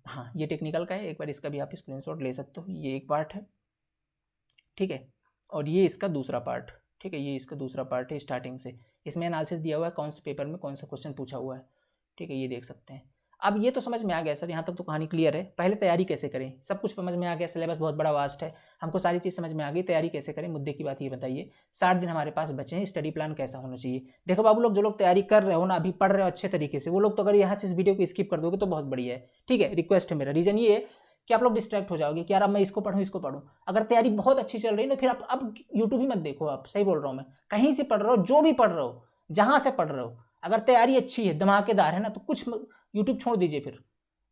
हाँ, ये टेक्निकल का है, एक बार इसका भी आप स्क्रीनशॉट ले सकते हो। ये एक पार्ट है, ठीक है, और ये इसका दूसरा पार्ट, ठीक है, ये इसका दूसरा पार्ट है स्टार्टिंग से। इसमें एनालिसिस दिया हुआ है कौन से पेपर में कौन सा क्वेश्चन पूछा हुआ है, ठीक है, ये देख सकते हैं। अब ये तो समझ में आ गया सर, यहाँ तक तो कहानी क्लियर है। पहले तैयारी कैसे करें, सब कुछ समझ में आ गया, सिलेबस बहुत बड़ा वास्ट है, हमको सारी चीज़ समझ में आ गई। तैयारी कैसे करें, मुद्दे की बात ये बताइए। 60 दिन हमारे पास बचे हैं, स्टडी प्लान कैसा होना चाहिए। देखो बाबू लोग, जो लोग तैयारी कर रहे हो ना, अभी पढ़ रहे हो अच्छे तरीके से, वो लोग तो अगर यहाँ से इस वीडियो को स्किप कर दोगे तो बहुत बढ़िया है, ठीक है, रिक्वेस्ट है मेरा। रीजन ये है कि आप लोग डिस्ट्रैक्ट हो जाओगे कि यार अब मैं इसको पढूं। अगर तैयारी बहुत अच्छी चल रही है ना, फिर आप अब यूट्यूब ही मत देखो, आप सही बोल रहा हूँ मैं, कहीं से पढ़ रहे हो, जो भी पढ़ रहे हो, जहां से पढ़ रहे हो, अगर तैयारी अच्छी है, धमाकेदार है ना, तो कुछ यूट्यूब छोड़ दीजिए। फिर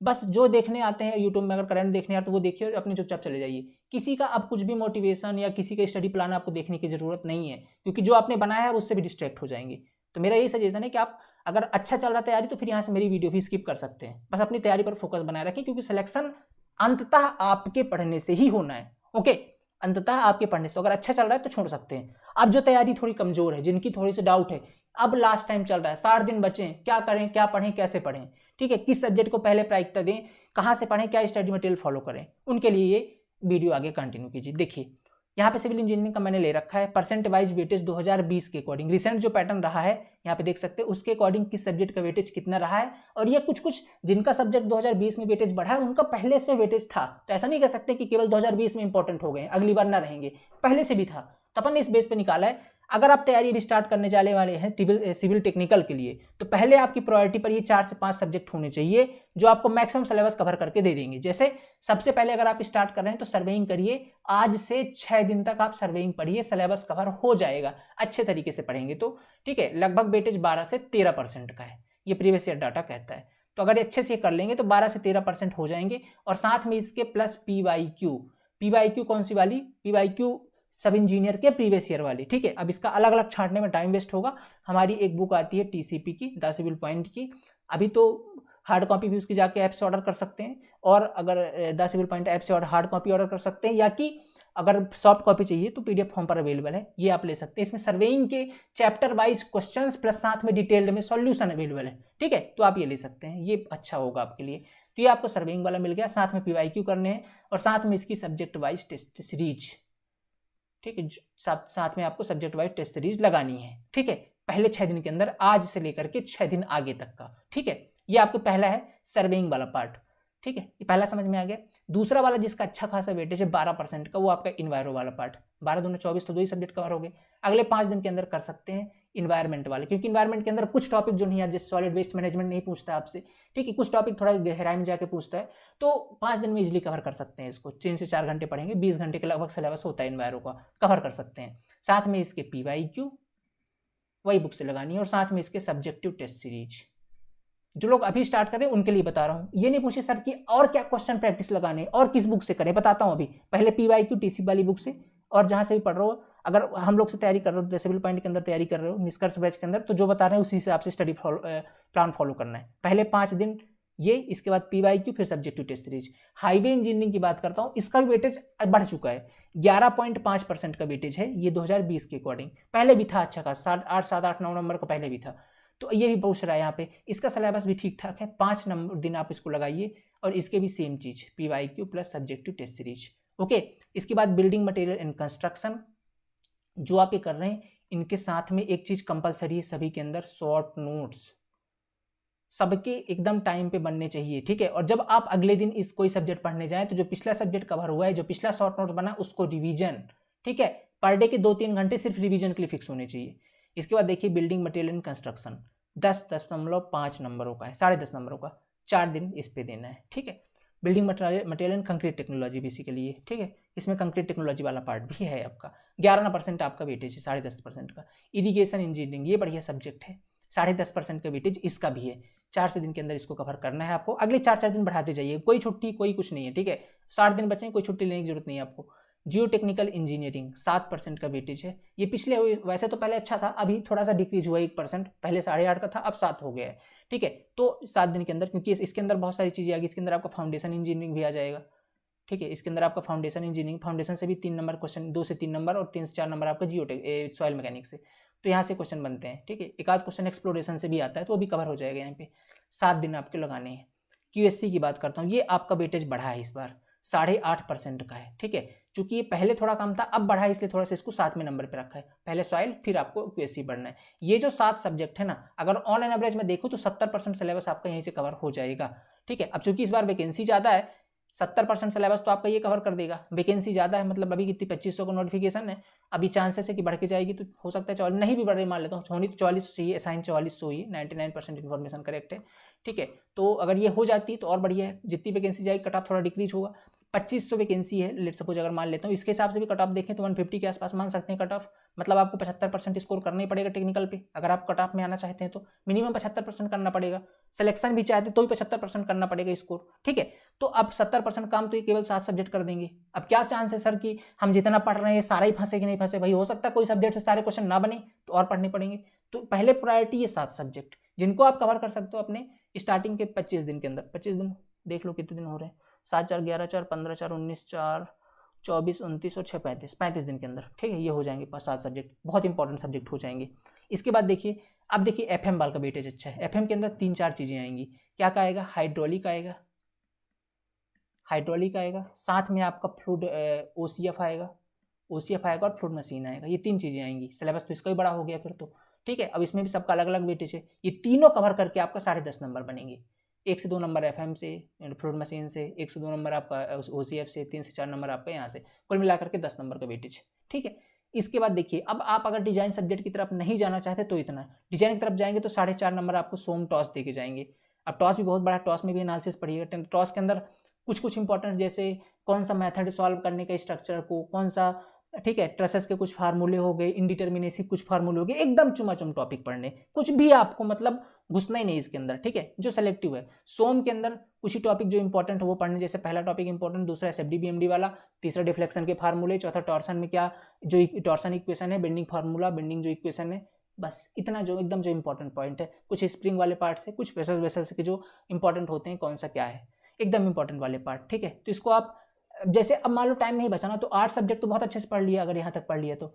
बस जो देखने आते हैं यूट्यूब में, अगर करंट देखने आते तो वो देखिए, अपने चुपचाप चले जाइए। किसी का अब कुछ भी मोटिवेशन या किसी का स्टडी प्लान आपको देखने की जरूरत नहीं है, क्योंकि जो आपने बनाया है उससे भी डिस्ट्रैक्ट हो जाएंगे। तो मेरा यही सजेशन है कि आप अगर अच्छा चल रहा है तैयारी, तो फिर यहाँ से मेरी वीडियो भी स्किप कर सकते हैं। बस अपनी तैयारी पर फोकस बनाए रखें, क्योंकि सिलेक्शन अंततः आपके पढ़ने से ही होना है। ओके, अंततः आपके पढ़ने से। अगर अच्छा चल रहा है तो छोड़ सकते हैं। अब जो तैयारी थोड़ी कमजोर है, जिनकी थोड़ी सी डाउट है, अब लास्ट टाइम चल रहा है, 60 दिन बचे हैं, क्या करें, क्या पढ़ें, कैसे पढ़ें, ठीक है, किस सब्जेक्ट को पहले प्राथमिकता दें, कहां से पढ़ें, क्या स्टडी मटेरियल फॉलो करें, उनके लिए ये वीडियो आगे कंटिन्यू कीजिए। देखिए यहाँ पे सिविल इंजीनियरिंग का मैंने ले रखा है परसेंट वाइज वेटेज 2020 के अकॉर्डिंग, रिसेंट जो पैटर्न रहा है यहाँ पे देख सकते हैं, उसके अकॉर्डिंग किस सब्जेक्ट का वेटेज कितना रहा है। और ये कुछ जिनका सब्जेक्ट 2020 में वेटेज बढ़ा है, उनका पहले से वेटेज था, तो ऐसा नहीं कह सकते कि केवल 2020 में इंपॉर्टेंट हो गए, अगली बार ना रहेंगे, पहले से भी था। तो अपन ने इस बेस पे निकाला है। अगर आप तैयारी भी स्टार्ट करने जाने वाले हैं सिविल टेक्निकल के लिए, तो पहले आपकी प्रायोरिटी पर ये 4 से 5 सब्जेक्ट होने चाहिए, जो आपको मैक्सिमम सिलेबस कवर करके दे देंगे। जैसे सबसे पहले अगर आप स्टार्ट कर रहे हैं तो सर्वेइंग करिए, आज से 6 दिन तक आप सर्वेइंग पढ़िए, सिलेबस कवर हो जाएगा अच्छे तरीके से पढ़ेंगे तो, ठीक है। लगभग वेटेज 12 से 13% का है, ये प्रीवियस ईयर डाटा कहता है। तो अगर अच्छे से कर लेंगे तो 12 से 13% हो जाएंगे। और साथ में इसके प्लस पीवाईक्यू कौन सी वाली, पीवाईक्यू सब इंजीनियर के प्रीवियस ईयर वाली, ठीक है। अब इसका अलग अलग छांटने में टाइम वेस्ट होगा। हमारी एक बुक आती है टीसीपी की, द सिविल पॉइंट की, अभी तो हार्ड कॉपी भी उसकी जाके ऐप से ऑर्डर कर सकते हैं, और अगर द सिविल पॉइंट ऐप से हार्ड कॉपी ऑर्डर कर सकते हैं, या कि अगर सॉफ्ट कॉपी चाहिए तो पीडीएफ फॉर्म पर अवेलेबल है, ये आप ले सकते हैं। इसमें सर्वेइंग के चैप्टर वाइज क्वेश्चंस प्लस साथ में डिटेल्ड में सॉल्यूशन अवेलेबल है, ठीक है, तो आप ये ले सकते हैं, ये अच्छा होगा आपके लिए। तो ये आपको सर्वेइंग वाला मिल गया, साथ में पीवाईक्यू करने हैं, और साथ में इसकी सब्जेक्ट वाइज टेस्ट सीरीज, ठीक है, साथ में आपको सब्जेक्ट वाइज टेस्ट सीरीज लगानी है, ठीक है, पहले 6 दिन के अंदर, आज से लेकर के 6 दिन आगे तक का, ठीक है। ये आपको पहला है सर्वेइंग वाला पार्ट, ठीक है, ये पहला समझ में आ गया। दूसरा वाला जिसका अच्छा खासा वेटेज है 12% का, वो आपका इन्वायरो वाला पार्ट, 12 दूनी 24, तो 2 ही सब्जेक्ट कवर हो गए। अगले 5 दिन के अंदर कर सकते हैं इन्वायरमेंट वाले, क्योंकि इन्वायरमेंट के अंदर कुछ टॉपिक जो नहीं है, जैसे सॉलिड वेस्ट मैनेजमेंट नहीं पूछता आपसे, ठीक है, कुछ टॉपिक थोड़ा गहराई में जाके पूछता है, तो 5 दिन में इजिली कवर कर सकते हैं इसको। 3 से 4 घंटे पढ़ेंगे, 20 घंटे के लगभग सिलेबस होता है इन्वायरो का, कवर कर सकते हैं। साथ में इसके पीवाईक्यू वही बुक से लगानी है, और साथ में इसके सब्जेक्टिव टेस्ट सीरीज। जो लोग अभी स्टार्ट करें उनके लिए बता रहा हूं, ये नहीं पूछे सर कि और क्या क्वेश्चन प्रैक्टिस लगाने और किस बुक से करें, बताता हूं अभी। पहले पीवाईक्यू टीसी वाली बुक से, और जहां से भी पढ़ रहे हो, अगर हम लोग से तैयारी कर रहे हो, सिविल पॉइंट के अंदर तैयारी कर रहे हो, निष्कर्ष बैच के अंदर, तो जो बता रहे हैं उसी से आपसे स्टडी प्लान फॉलो करना है। पहले 5 दिन ये, इसके बाद पीवाईक्यू, फिर subjective test series. Highway engineering की बात करता हूं, इसका भी वेटेज बढ़ चुका है, 11.5% का वेटेज है ये 2020 के अकॉर्डिंग। पहले भी था अच्छा खासा, 8, 7, 8, 9 नंबर का पहले भी था, तो ये भी पूछ रहा है यहाँ पे। इसका सिलेबस भी ठीक ठाक है, 5 दिन आप इसको लगाइए, और इसके भी सेम चीज, PYQ plus subjective test series, okay. इसके बाद बिल्डिंग मटेरियल एंड कंस्ट्रक्शन, जो आप ये कर रहे हैं, इनके साथ में एक चीज कंपलसरी है सभी के अंदर, शॉर्ट नोट्स सबके एकदम टाइम पे बनने चाहिए, ठीक है। और जब आप अगले दिन इस कोई सब्जेक्ट पढ़ने जाएं, तो जो पिछला सब्जेक्ट कवर हुआ है, जो पिछला शॉर्ट नोट बना, उसको रिवीजन, ठीक है, पर डे के 2-3 घंटे सिर्फ रिवीजन के लिए फिक्स होने चाहिए। इसके बाद देखिए बिल्डिंग मटेरियल एंड कंस्ट्रक्शन, 10.5 नंबरों का है, 10.5 नंबरों का, 4 दिन इस पे देना है, ठीक है। Building material and concrete technology basically है, ठीक है, इसमें कंक्रीट टेक्नोलॉजी वाला पार्ट भी है आपका, 11% आपका वेटेज है, 10.5% का। इरिगेशन इंजीनियरिंग, ये बढ़िया सब्जेक्ट है, 10.5% का वेटेज इसका भी है। 4 दिन के अंदर इसको कवर करना है आपको, अगले 4 दिन बढ़ाते जाइए, कोई छुट्टी कोई कुछ नहीं है, ठीक है। 60 दिन बचे, कोई छुट्टी लेने की जरूरत नहीं है आपको। जियो टेक्निकल इंजीनियरिंग 7% का वेटेज है, ये पिछले वैसे तो पहले अच्छा था, अभी थोड़ा सा डिक्रीज हुआ 1%, पहले 8.5 का था, अब 7 हो गया है, ठीक है। तो 7 दिन के अंदर, क्योंकि इसके अंदर बहुत सारी चीजें आ गई, इसके अंदर आपका फाउंडेशन इंजीनियरिंग भी आ जाएगा, ठीक है। इसके अंदर आपका फाउंडेशन इंजीनियरिंग, फाउंडेशन से भी 3 नंबर क्वेश्चन, 2 से 3 नंबर, और 3 से 4 नंबर आपका सॉइल मैकेनिक्स से, तो यहाँ से क्वेश्चन बनते हैं, ठीक है। एक आध क्वेश्चन एक्सप्लोरेशन से भी आता है, तो वो भी कवर हो जाएगा यहाँ पे। 7 दिन आपके लगाने हैं। क्यूएससी की बात करता हूँ, ये आपका वेटेज बढ़ा है इस बार, 8.5% का है, ठीक है। चूंकि ये पहले थोड़ा कम था, अब बढ़ा है, इसलिए थोड़ा सा इसको 7वें नंबर पे रखा है। पहले सॉइल, फिर आपको क्यूएससी बढ़ना है। ये जो 7 सब्जेक्ट है ना, अगर ऑन एन एवरेज में देखो तो 70% सिलेबस आपका यहीं से कवर हो जाएगा, ठीक है। अब चूंकि इस बार वैकेंसी ज्यादा है, 70% सिलेबस तो आपका ये कवर कर देगा। वैकेंसी ज़्यादा है, मतलब अभी कितनी 2500 का नोटिफिकेशन है, अभी चांसेस है कि बढ़ के जाएगी, तो हो सकता है 44 नहीं भी बढ़े, मान लेता हूँ होनी तो 44 चाहिए, असाइन 4400 ही, 99% इन्फॉर्मेशन करेक्ट है, ठीक है। तो अगर ये हो जाती तो और बढ़िया है, जितनी वैकेंसी जाएगी कट ऑफ थोड़ा डिक्रीज होगा। 2500 वैकेंसी है लेट सपोज, अगर मान लेता हूँ, इसके हिसाब से भी कट ऑफ देखें तो 150 के आसपास मान सकते हैं कट ऑफ, मतलब आपको 75% स्कोर करना ही पड़ेगा टेक्निकल पे, अगर आप कट ऑफ में आना चाहते हैं तो मिनिमम 75% करना पड़ेगा, सिलेक्शन भी चाहते तो ही 75% करना पड़ेगा स्कोर, ठीक है। तो अब 70% काम तो ये केवल 7 सब्जेक्ट कर देंगे। अब क्या चांस है सर कि हम जितना पढ़ रहे हैं सारा ही फंसे कि नहीं फंसे, भाई हो सकता है कोई सब्जेक्ट से सारे क्वेश्चन ना बने तो और पढ़ने पड़ेंगे। तो पहले प्रायोरिटी ये 7 सब्जेक्ट जिनको आप कवर कर सकते हो अपने स्टार्टिंग के 25 दिन के अंदर। 25 दिन देख लो कितने दिन हो रहे हैं, 7 4 11 4 15 4 19 4 24 29 और 6 35 दिन के अंदर, ठीक है। ये हो जाएंगे 7 सब्जेक्ट, बहुत इंपॉर्टेंट सब्जेक्ट हो जाएंगे। इसके बाद देखिए, अब देखिए एफएम वाल का वेटेज अच्छा है, एफएम के अंदर 3-4 चीज़ें आएंगी। क्या का आएगा, हाइड्रोलिक आएगा, हाइड्रोलिक आएगा, साथ में आपका फ्लूइड ओसीएफ आएगा, ओसीएफ आएगा और फ्लूइड मशीन आएगा, ये 3 चीज़ें आएंगी। सिलेबस तो इसका भी बड़ा हो गया फिर तो, ठीक है। अब इसमें भी सबका अलग अलग वेटेज है, ये तीनों कवर करके आपका 10.5 नंबर बनेंगे। 1 से 2 नंबर एफएम से, फ्लूइड मशीन से, 1 से 2 नंबर आपका ओसीएफ से, 3 से 4 नंबर आपका यहाँ से, कुल मिलाकर के 10 नंबर का वेटेज, ठीक है। इसके बाद देखिए, अब आप अगर डिजाइन सब्जेक्ट की तरफ नहीं जाना चाहते तो इतना, डिजाइन की तरफ जाएंगे तो 4.5 नंबर आपको सोम टॉस दे के जाएंगे। अब टॉस भी बहुत बड़ा, टॉस में भी एनालिसिस पढ़िएगा। टॉस के अंदर कुछ इंपॉर्टेंट, जैसे कौन सा मेथड सॉल्व करने का स्ट्रक्चर को, कौन सा, ठीक है, ट्रेसेस के कुछ फार्मूले हो गए, इंडिटर्मिनेसी कुछ फार्मूले हो गए, एकदम चुमाचुम टॉपिक पढ़ने, कुछ भी आपको मतलब घुसना ही नहीं इसके अंदर, ठीक है, जो सेलेक्टिव है। सोम के अंदर कुछ ही टॉपिक जो इंपॉर्टेंट है वो पढ़ने, जैसे पहला टॉपिक इंपॉर्टेंट, दूसरा एसएफडी बीएमडी वाला, तीसरा डिफ्लेक्शन के फार्मूले, चौथा टॉर्सन में क्या जो टॉर्सन इक्वेशन है, बेंडिंग फार्मूला, बेंडिंग जो इक्वेशन है, बस इतना जो एकदम जो इंपॉर्टेंट पॉइंट है। कुछ स्प्रिंग वाले पार्ट से, कुछ वेसल्स के जो इंपॉर्टेंट होते हैं, कौन सा क्या है, एकदम इंपॉर्टेंट वाले पार्ट, ठीक है। तो इसको आप जैसे, अब मान लो टाइम नहीं बचा ना, तो 8 सब्जेक्ट तो बहुत अच्छे से पढ़ लिया, अगर यहाँ तक पढ़ लिया तो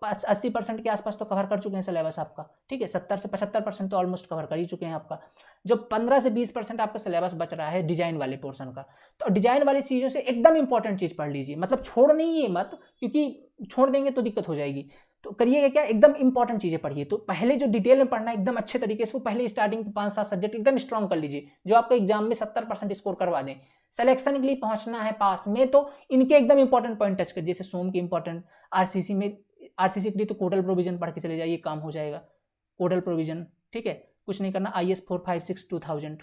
80% के आसपास तो कवर कर चुके हैं सिलेबस आपका, ठीक है। 70 से 75% तो ऑलमोस्ट कवर कर ही चुके हैं आपका। जो 15 से 20% आपका सिलेबस बच रहा है डिजाइन वाले पोर्शन का, तो डिजाइन वाली चीज़ों से एकदम इंपॉर्टेंट चीज़ पढ़ लीजिए, मतलब छोड़ नहीं है मत, क्योंकि छोड़ देंगे तो दिक्कत हो जाएगी। तो करिएगा क्या, एकदम इंपॉर्टेंट चीज़ें पढ़िए। तो पहले जो डिटेल में पढ़ना है एकदम अच्छे तरीके से, वो पहले स्टार्टिंग 5-7 सब्जेक्ट एकदम स्ट्रॉन्ग कर लीजिए, जो आपको एग्जाम में 70% स्कोर करवा दें। सिलेक्शन के लिए पहुंचना है पास में, तो इनके एकदम इंपॉर्टेंट पॉइंट टच कर, जैसे सोम के इंपॉर्टेंट, आरसीसी में, आरसीसी के लिए तो कोडल प्रोविजन पढ़ के चले जाइए, काम हो जाएगा। कोडल प्रोविजन, ठीक है, कुछ नहीं करना। IS 456 2000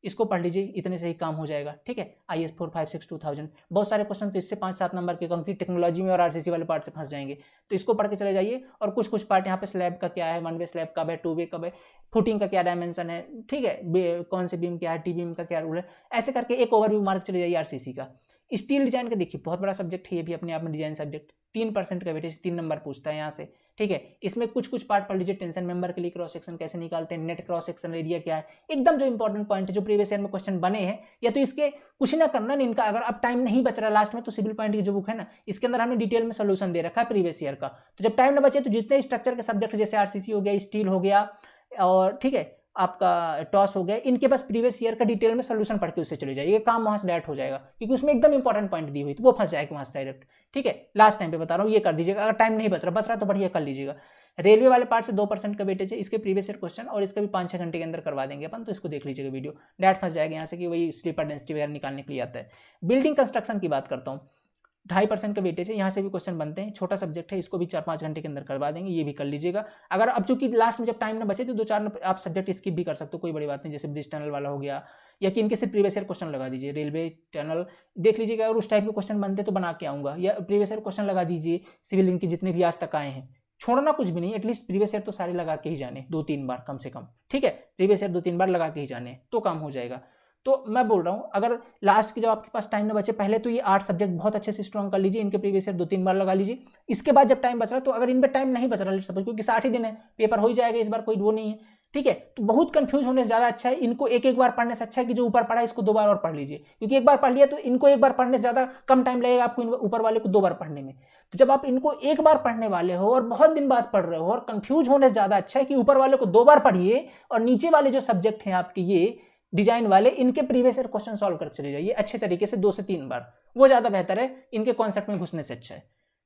इसको पढ़ लीजिए, इतने से ही काम हो जाएगा, ठीक है। IS 456 2000 बहुत सारे क्वेश्चन तो इससे 5-7 नंबर के कंक्रीट टेक्नोलॉजी में और आरसीसी वाले पार्ट से फंस जाएंगे, तो इसको पढ़ के चले जाइए। और कुछ पार्ट यहाँ पे स्लैब का क्या है, 1 वे स्लैब कब है, 2 वे कब है, फुटिंग का क्या डायमेंशन है, ठीक है, कौन से बीम क्या है, टी बीम का क्या रूल है, ऐसे करके एक ओवरव्यू मार्क चले जाइए आरसीसी का। स्टील डिजाइन का देखिए, बहुत बड़ा सब्जेक्ट है ये भी अपने आप में, डिजाइन सब्जेक्ट 3% का वेटेज, 3 नंबर पूछता है यहाँ से, ठीक है। इसमें कुछ पार्ट पढ़ लीजिए, टेंशन मेंबर के लिए क्रॉस सेक्शन कैसे निकालते हैं, नेट क्रॉस सेक्शन एरिया क्या है, एकदम जो इंपॉर्टेंट पॉइंट है, जो प्रीवियस ईयर में क्वेश्चन बने हैं, या तो इसके कुछ ना करना नहीं इनका। अगर अब टाइम नहीं बच रहा लास्ट में, तो सिविल पॉइंट की जो बुक है ना, इसके अंदर हमने डिटेल में सोल्यूशन दे रखा है प्रीवियस ईयर का। तो जब टाइम ना बचे तो जितने स्ट्रक्चर के सब्जेक्ट, जैसे आरसीसी हो गया, स्टील हो गया, और ठीक है आपका टॉस हो गया, इनके पास प्रीवियस ईयर का डिटेल में सोल्यूशन पढ़ के उससे चले जाइए, काम वहां से डायरेक्ट हो जाएगा, क्योंकि उसमें एकदम इंपॉर्टेंट पॉइंट दी हुई, तो वो फंस जाएगा वहां से डायरेक्ट, ठीक है। लास्ट टाइम पे बता रहा हूँ, ये कर दीजिएगा। अगर टाइम नहीं बच रहा तो बढ़िया कर लीजिएगा। रेलवे वाले पार्ट से 2% का वेटेज है, इसके प्रीवियस ईयर क्वेश्चन, और इसका भी 5-6 घंटे के अंदर करवा देंगे अपन, तो इसको देख लीजिएगा वीडियो, डायरेक्ट फंस जाएगा यहाँ से कि वही स्लीपर डेंसिटी वगैरह निकालने के लिए आता है। बिल्डिंग कंस्ट्रक्शन की बात करता हूँ, 2.5% का वेटेज है, यहाँ से भी क्वेश्चन बनते हैं, छोटा सब्जेक्ट है, इसको भी 4-5 घंटे के अंदर करवा देंगे, ये भी कर लीजिएगा। अगर अब चूंकि लास्ट में जब टाइम ना बचे तो 2-4 आप सब्जेक्ट स्किप भी कर सकते हो, कोई बड़ी बात नहीं, जैसे ब्रिज टनल वाला हो गया, या कि इनके से प्रीवियस ईयर क्वेश्चन लगा दीजिए, रेलवे टनल देख लीजिएगा। अगर उस टाइप के क्वेश्चन बनते तो बना के आऊँगा, या प्रीवियस ईयर क्वेश्चन लगा दीजिए, सिविल इनके जितने भी आज तक आए हैं, छोड़ना कुछ भी नहीं, एटलीस्ट प्रीवियस ईयर तो सारे लगा के ही जाने 2-3 बार कम से कम, ठीक है। प्रीवियस ईयर 2-3 बार लगा के ही जाने, तो काम हो जाएगा। तो मैं बोल रहा हूँ, अगर लास्ट के जब आपके पास टाइम ना बचे, पहले तो ये 8 सब्जेक्ट बहुत अच्छे से स्ट्रॉन्ग कर लीजिए, इनके प्रीवियस ईयर 2-3 बार लगा लीजिए। इसके बाद जब टाइम बच रहा है, तो अगर इन पर टाइम नहीं बच रहा, सपोज क्योंकि 60 ही दिन है, पेपर हो ही जाएगा इस बार, कोई वो नहीं है, ठीक है। तो बहुत कंफ्यूज होने से ज़्यादा अच्छा है, इनको एक बार पढ़ने से अच्छा है कि जो ऊपर पढ़ा है इसको 2 बार और पढ़ लीजिए, क्योंकि एक बार पढ़ लिया तो इनको एक बार पढ़ने से ज़्यादा कम टाइम लगेगा आपको ऊपर वाले को 2 बार पढ़ने में। तो जब आप इनको एक बार पढ़ने वाले हो और बहुत दिन बाद पढ़ रहे हो, और कंफ्यूज होने से ज़्यादा अच्छा है कि ऊपर वाले को 2 बार पढ़िए, और नीचे वाले जो सब्जेक्ट हैं आपके ये डिजाइन वाले, इनके प्रीवियस ईयर क्वेश्चन सॉल्व कर चले जाइए अच्छे तरीके से 2 से 3 बार, वो ज़्यादा बेहतर है इनके कॉन्सेप्ट में घुसने से अच्छा है,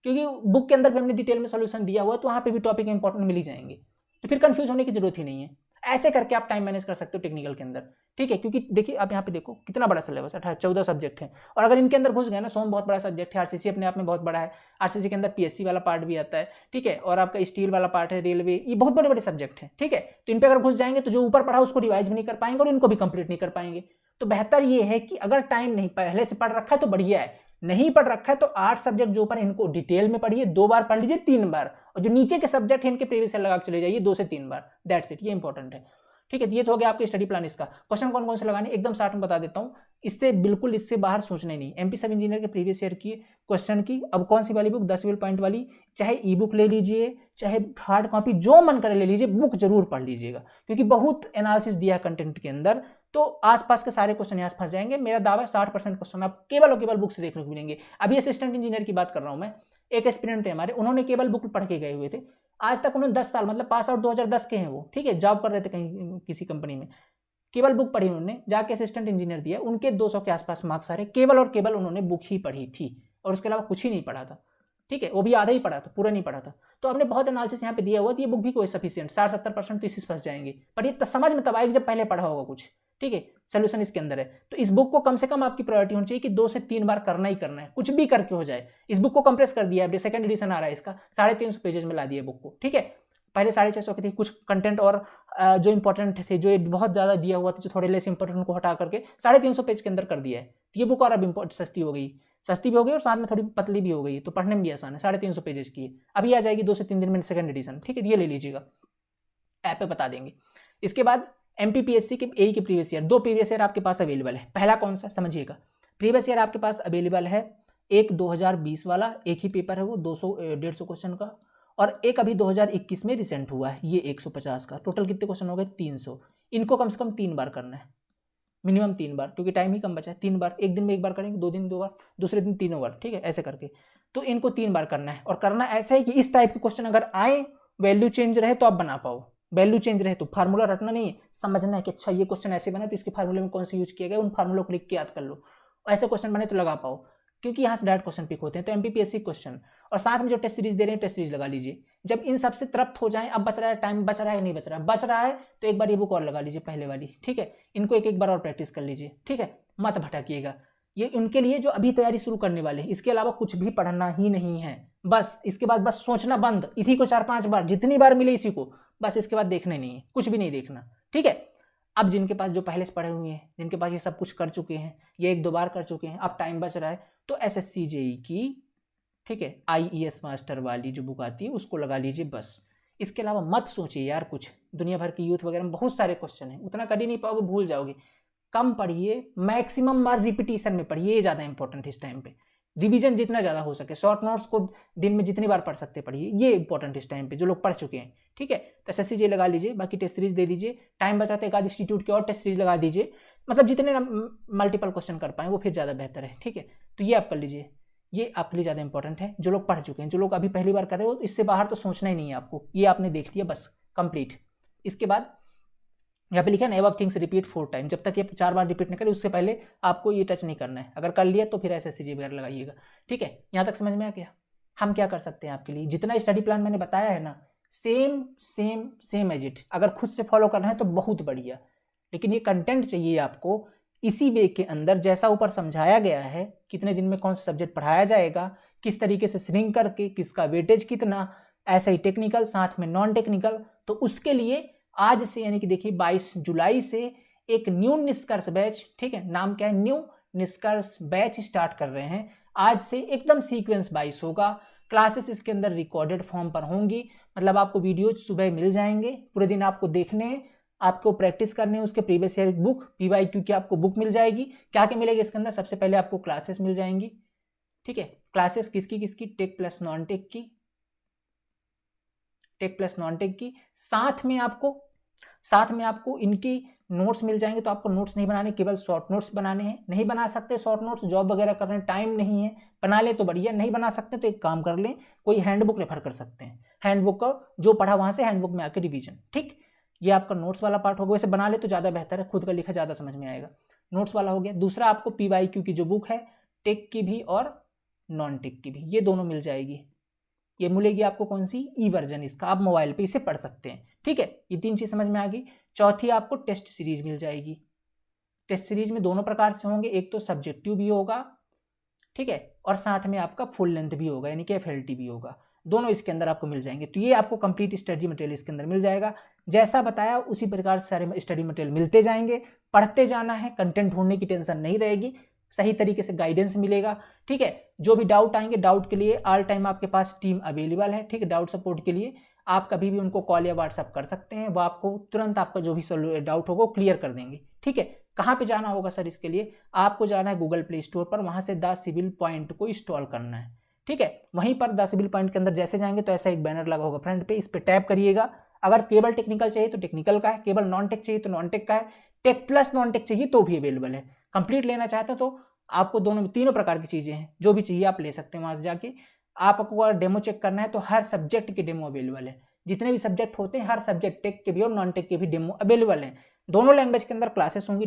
क्योंकि बुक के अंदर भी हमने डिटेल में सोल्यूशन दिया हुआ है, तो वहाँ पे भी टॉपिक इंपॉर्टेंट मिल ही जाएंगे, तो फिर कंफ्यूज होने की जरूरत ही नहीं है। ऐसे करके आप टाइम मैनेज कर सकते हो टेक्निकल के अंदर, ठीक है, क्योंकि देखिए आप यहाँ पे देखो कितना बड़ा सिलेबस है, 14 सब्जेक्ट है, और अगर इनके अंदर घुस गए ना, सोम बहुत बड़ा सब्जेक्ट है, आरसीसी अपने आप में बहुत बड़ा है, आरसीसी के अंदर पीएससी वाला पार्ट भी आता है, ठीक है, और आपका स्टील वाला पार्ट है, रेलवे, ये बहुत बड़े बड़े सब्जेक्ट हैं, ठीक है। तो इन पर अगर घुस जाएंगे तो जो ऊपर पढ़ा उसको रिवाइज भी नहीं कर पाएंगे और इनको भी कंप्लीट नहीं कर पाएंगे। तो बेहतर ये है कि अगर टाइम नहीं पहले से पढ़ रखा है तो बढ़िया है, नहीं पढ़ रखा है तो 8 सब्जेक्ट जो ऊपर इनको डिटेल में पढ़िए, 2 बार पढ़ लीजिए, 3 बार, और जो नीचे के सब्जेक्ट है इनके प्रीवियस ईयर लगा के चले जाइए 2 से 3 बार, दैट्स इट, ये इंपॉर्टेंट है, ठीक है। ये तो हो गया आपके स्टडी प्लान। इसका क्वेश्चन कौन कौन से लगाने एकदम शॉर्ट में बता देता हूँ, इससे बिल्कुल इससे बाहर सोचना ही नहीं। एमपी सब इंजीनियर के प्रीवियस ईयर की क्वेश्चन की, अब कौन सी वाली बुक, 10 पॉइंट वाली, चाहे ई बुक ले लीजिए, चाहे हार्ड कॉपी, जो मन करे ले लीजिए, बुक जरूर पढ़ लीजिएगा, क्योंकि बहुत एनालिसिस दिया है कंटेंट के अंदर, तो आसपास के सारे क्वेश्चन यहाँ फंस जाएंगे। मेरा दावा है 60% क्वेश्चन आप केवल और केवल बुक से देखने को मिलेंगे। अभी असिस्टेंट इंजीनियर की बात कर रहा हूँ मैं, एक एस्पिरेंट थे हमारे, उन्होंने केवल बुक पढ़ के गए हुए थे, आज तक उन्होंने 10 साल, मतलब पास आउट 2010 के हैं वो, ठीक है, जॉब कर रहे थे कहीं किसी कंपनी में, केवल बुक पढ़ी उन्होंने, जाके असिस्टेंट इंजीनियर दिया, उनके 200 के आसपास मार्क्स आ रहे, केवल और केवल उन्होंने बुक ही पढ़ी थी और उसके अलावा कुछ ही नहीं पढ़ा था, ठीक है, वो भी आधा ही पढ़ा था, पूरा नहीं पढ़ा था। तो हमने बहुत एनालिसिस यहाँ पे दिया हुआ, तो ये बुक भी कोई सफिशिएंट 60-70% तो इसी फंस जाएंगे, पर ये समझ में तब आएगी जब पहले पढ़ा होगा कुछ, ठीक है। सोल्यूशन इसके अंदर है, तो इस बुक को कम से कम आपकी प्रायोरिटी होनी चाहिए कि 2 से 3 बार करना ही करना है, कुछ भी करके हो जाए। इस बुक को कंप्रेस कर दिया है, सेकंड एडिशन आ रहा है इसका, 350 पेजेस में ला दिया बुक को, ठीक है। पहले 650 की थी, कुछ कंटेंट और जो इंपॉर्टेंट थे, जो बहुत ज़्यादा दिया हुआ था, जो थोड़े लेस इंपॉर्टेंट को हटा करके 350 पेज के अंदर कर दिया है। ये बुक और अब सस्ती हो गई, सस्ती भी हो गई और साथ में थोड़ी पतली भी हो गई, तो पढ़ने में भी आसान है, 350 पेजेस की है, अभी आ जाएगी 2 से 3 दिन में सेकंड एडिशन, ठीक है, ये ले लीजिएगा, ऐप पे बता देंगे। इसके बाद एमपीपीएससी के ए के प्रीवियस ईयर, 2 प्रीवियस ईयर आपके पास अवेलेबल है। पहला कौन सा समझिएगा, प्रीवियस ईयर आपके पास अवेलेबल है, एक 2020 वाला, एक ही पेपर है वो 200-150 क्वेश्चन का, और एक अभी 2021 में रिसेंट हुआ है, ये 150 का। टोटल कितने क्वेश्चन हो गए, 300। इनको कम से कम 3 बार करना है, मिनिमम 3 बार, क्योंकि टाइम ही कम बचा है। 3 बार, एक दिन में 1 बार करेंगे, 2 दिन 2 बार, दूसरे दिन 3 बार, ठीक है, ऐसे करके। तो इनको 3 बार करना है, और करना ऐसा है कि इस टाइप के क्वेश्चन अगर आए, वैल्यू चेंज रहे तो आप बना पाओ, वैल्यू चेंज रहे तो फार्मूला रटना नहीं है, समझना है कि अच्छा ये क्वेश्चन ऐसे बना तो इसके फार्मूले में कौन से यूज किया गया, उन फार्मूलों को लिख के याद कर लो, ऐसे क्वेश्चन बने तो लगा पाओ, क्योंकि यहाँ से डायरेक्ट क्वेश्चन पिक होते हैं। तो एमपीपीएससी क्वेश्चन, और साथ में जो टेस्ट सीरीज दे रहे हैं टेस्ट सीरीज लगा लीजिए। जब इन सबसे तृप्त हो जाए, अब बच रहा है टाइम, बच रहा है नहीं बच रहा है, बच रहा है तो एक बार ये बुक और लगा लीजिए पहले वाली, ठीक है, इनको एक बार और प्रैक्टिस कर लीजिए, ठीक है, मत भटकिएगा। ये उनके लिए जो अभी तैयारी शुरू करने वाले हैं, इसके अलावा कुछ भी पढ़ना ही नहीं है, बस इसके बाद बस सोचना बंद, इसी को 4-5 बार, जितनी बार मिले इसी को, बस इसके बाद देखना नहीं है, कुछ भी नहीं देखना, ठीक है। अब जिनके पास जो पहले से पढ़े हुए हैं, जिनके पास ये सब कुछ कर चुके हैं, ये 1-2 बार कर चुके हैं, अब टाइम बच रहा है, तो एसएससी जेई की, ठीक है, आईईएस मास्टर वाली जो बुक आती है उसको लगा लीजिए बस। इसके अलावा मत सोचिए यार, कुछ दुनिया भर की यूथ वगैरह में बहुत सारे क्वेश्चन हैं, उतना कर ही नहीं पाओगे, भूल जाओगे। कम पढ़िए, मैक्सिमम बार रिपीटिशन में पढ़िए, ये ज़्यादा इंपॉर्टेंट है इस टाइम पे। रिवीजन जितना ज़्यादा हो सके, शॉर्ट नोट्स को दिन में जितनी बार पढ़ सकते पढ़िए, ये इंपॉर्टेंट इस टाइम पे जो लोग पढ़ चुके हैं, ठीक है। तो एसएससी जे लगा लीजिए, बाकी टेस्ट सीरीज दे दीजिए, टाइम बचाते एक आध इंस्टीट्यूट की और टेस्ट सीरीज लगा दीजिए, मतलब जितने मल्टीपल क्वेश्चन कर पाएँ वो फिर ज़्यादा बेहतर है, ठीक है। तो ये आप कर लीजिए, ये आपके लिए ज़्यादा इंपॉर्टेंट है, जो लोग पढ़ चुके हैं। जो लोग अभी पहली बार कर रहे हो, इससे बाहर तो सोचना ही नहीं है आपको, ये आपने देख लिया बस कंप्लीट। इसके बाद यहाँ पे लिखा है एबव थिंग्स रिपीट 4 टाइम, जब तक ये 4 बार रिपीट नहीं करे उससे पहले आपको ये टच नहीं करना है। अगर कर लिया तो फिर एसएससी वगैरह लगाइएगा, ठीक है। यहाँ तक समझ में आ गया। हम क्या कर सकते हैं आपके लिए, जितना स्टडी प्लान मैंने बताया है ना, same same same as it, अगर खुद से फॉलो करना है तो बहुत बढ़िया, लेकिन ये कंटेंट चाहिए आपको इसी वे के अंदर जैसा ऊपर समझाया गया है, कितने दिन में कौन सा सब्जेक्ट पढ़ाया जाएगा, किस तरीके से श्रिंक करके, किसका वेटेज कितना, ऐसा ही टेक्निकल साथ में नॉन टेक्निकल। तो उसके लिए आज से यानी कि देखिए 22 जुलाई से एक न्यू निष्कर्ष बैच, ठीक है, नाम क्या है, न्यू निष्कर्ष बैच स्टार्ट कर रहे हैं। आज से एकदम सीक्वेंस 22 होगा, क्लासेस इसके अंदर रिकॉर्डेड फॉर्म पर होंगी, मतलब आपको वीडियो सुबह मिल जाएंगे, पूरे दिन आपको देखने हैं, आपको प्रैक्टिस करने हैं, उसके प्रीवियस ईयर बुक पीवाईक्यू की आपको बुक मिल जाएगी। क्या क्या मिलेगा इसके अंदर, सबसे पहले आपको क्लासेस मिल जाएंगी, ठीक है, क्लासेस किसकी किसकी, टेक प्लस नॉन टेक की, टेक प्लस नॉन टेक की, साथ में आपको इनकी नोट्स मिल जाएंगे। तो आपको नोट्स नहीं बनाने, केवल शॉर्ट नोट्स बनाने हैं। नहीं बना सकते शॉर्ट नोट्स, जॉब वगैरह कर रहे हैं, टाइम नहीं है, बना ले तो बढ़िया, नहीं बना सकते तो एक काम कर लें, कोई हैंडबुक रेफर कर सकते हैं, हैंडबुक का जो पढ़ा वहां से हैंडबुक में आके रिवीजन, ठीक। ये आपका नोट्स वाला पार्ट होगा, वैसे बना ले तो ज़्यादा बेहतर है, खुद का लिखा ज़्यादा समझ में आएगा, नोट्स वाला हो गया। दूसरा आपको पीवाईक्यू की जो बुक है, टेक की भी और नॉन टेक की भी, ये दोनों मिल जाएगी। ये मिलेगी आपको कौन सी, ई वर्जन इसका, आप मोबाइल पे इसे पढ़ सकते हैं, ठीक है। ये 3 चीज़ समझ में आ गई। चौथी आपको टेस्ट सीरीज मिल जाएगी, टेस्ट सीरीज में दोनों प्रकार से होंगे, एक तो सब्जेक्टिव भी होगा, ठीक है, और साथ में आपका फुल लेंथ भी होगा, यानी कि FLT भी होगा, दोनों इसके अंदर आपको मिल जाएंगे। तो ये आपको कंप्लीट स्टडी मटेरियल इसके अंदर मिल जाएगा। जैसा बताया उसी प्रकार से सारे स्टडी मटेरियल मिलते जाएंगे, पढ़ते जाना है, कंटेंट ढूंढने की टेंशन नहीं रहेगी, सही तरीके से गाइडेंस मिलेगा, ठीक है। जो भी डाउट आएंगे, डाउट के लिए ऑल टाइम आपके पास टीम अवेलेबल है, ठीक है। डाउट सपोर्ट के लिए आप कभी भी उनको कॉल या व्हाट्सअप कर सकते हैं, वो आपको तुरंत आपका जो भी डाउट होगा वो क्लियर कर देंगे, ठीक है। कहाँ पे जाना होगा सर इसके लिए? आपको जाना है गूगल प्ले स्टोर पर, वहां से द सिविल पॉइंट को इंस्टॉल करना है, ठीक है। वहीं पर द सिविल पॉइंट के अंदर जैसे जाएंगे तो ऐसा एक बैनर लगा होगा फ्रंट पे, इस पे टैप करिएगा। अगर केवल टेक्निकल चाहिए तो टेक्निकल का है, केवल नॉन टेक चाहिए तो नॉन टेक का है, टेक प्लस नॉन टेक चाहिए तो भी अवेलेबल है। कंप्लीट लेना चाहते हो तो आपको दोनों में तीनों प्रकार की चीजें हैं, जो भी चाहिए आप ले सकते हैं वहां से जाके। आपको अगर डेमो चेक करना है तो हर सब्जेक्ट के डेमो अवेलेबल है, जितने भी सब्जेक्ट होते हैं हर सब्जेक्ट टेक के भी और नॉन टेक के भी डेमो अवेलेबल हैं। दोनों लैंग्वेज के अंदर क्लासेस होंगी,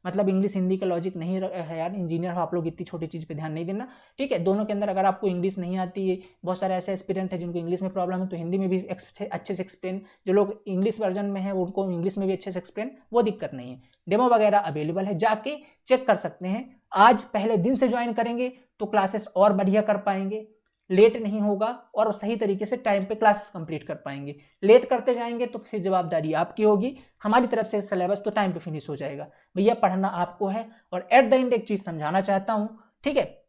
मतलब इंग्लिश हिंदी का लॉजिक नहीं है यार, इंजीनियर हो आप लोग, इतनी छोटी चीज़ पे ध्यान नहीं देना, ठीक है। दोनों के अंदर अगर आपको इंग्लिश नहीं आती है, बहुत सारे ऐसे एस्पिरेंट है जिनको इंग्लिश में प्रॉब्लम है, तो हिंदी में भी अच्छे से एक्सप्लेन, जो लोग इंग्लिश वर्जन में है उनको इंग्लिश में भी अच्छे से एक्सप्लेन, वो दिक्कत नहीं है। डेमो वगैरह अवेलेबल है, जाके चेक कर सकते हैं। आज पहले दिन से ज्वाइन करेंगे तो क्लासेस और बढ़िया कर पाएंगे, लेट नहीं होगा और सही तरीके से टाइम पे क्लासेस कंप्लीट कर पाएंगे। लेट करते जाएंगे तो फिर जवाबदारी आपकी होगी, हमारी तरफ से सिलेबस तो टाइम पे फिनिश हो जाएगा। भैया पढ़ना आपको है, और एट द एंड एक चीज समझाना चाहता हूं, ठीक है,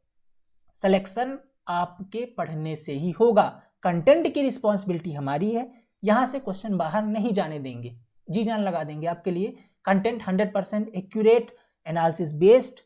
सिलेक्शन आपके पढ़ने से ही होगा, कंटेंट की रिस्पॉन्सिबिलिटी हमारी है, यहां से क्वेश्चन बाहर नहीं जाने देंगे, जी जान लगा देंगे आपके लिए। कंटेंट 100% एक्यूरेट, एनालिसिस बेस्ड,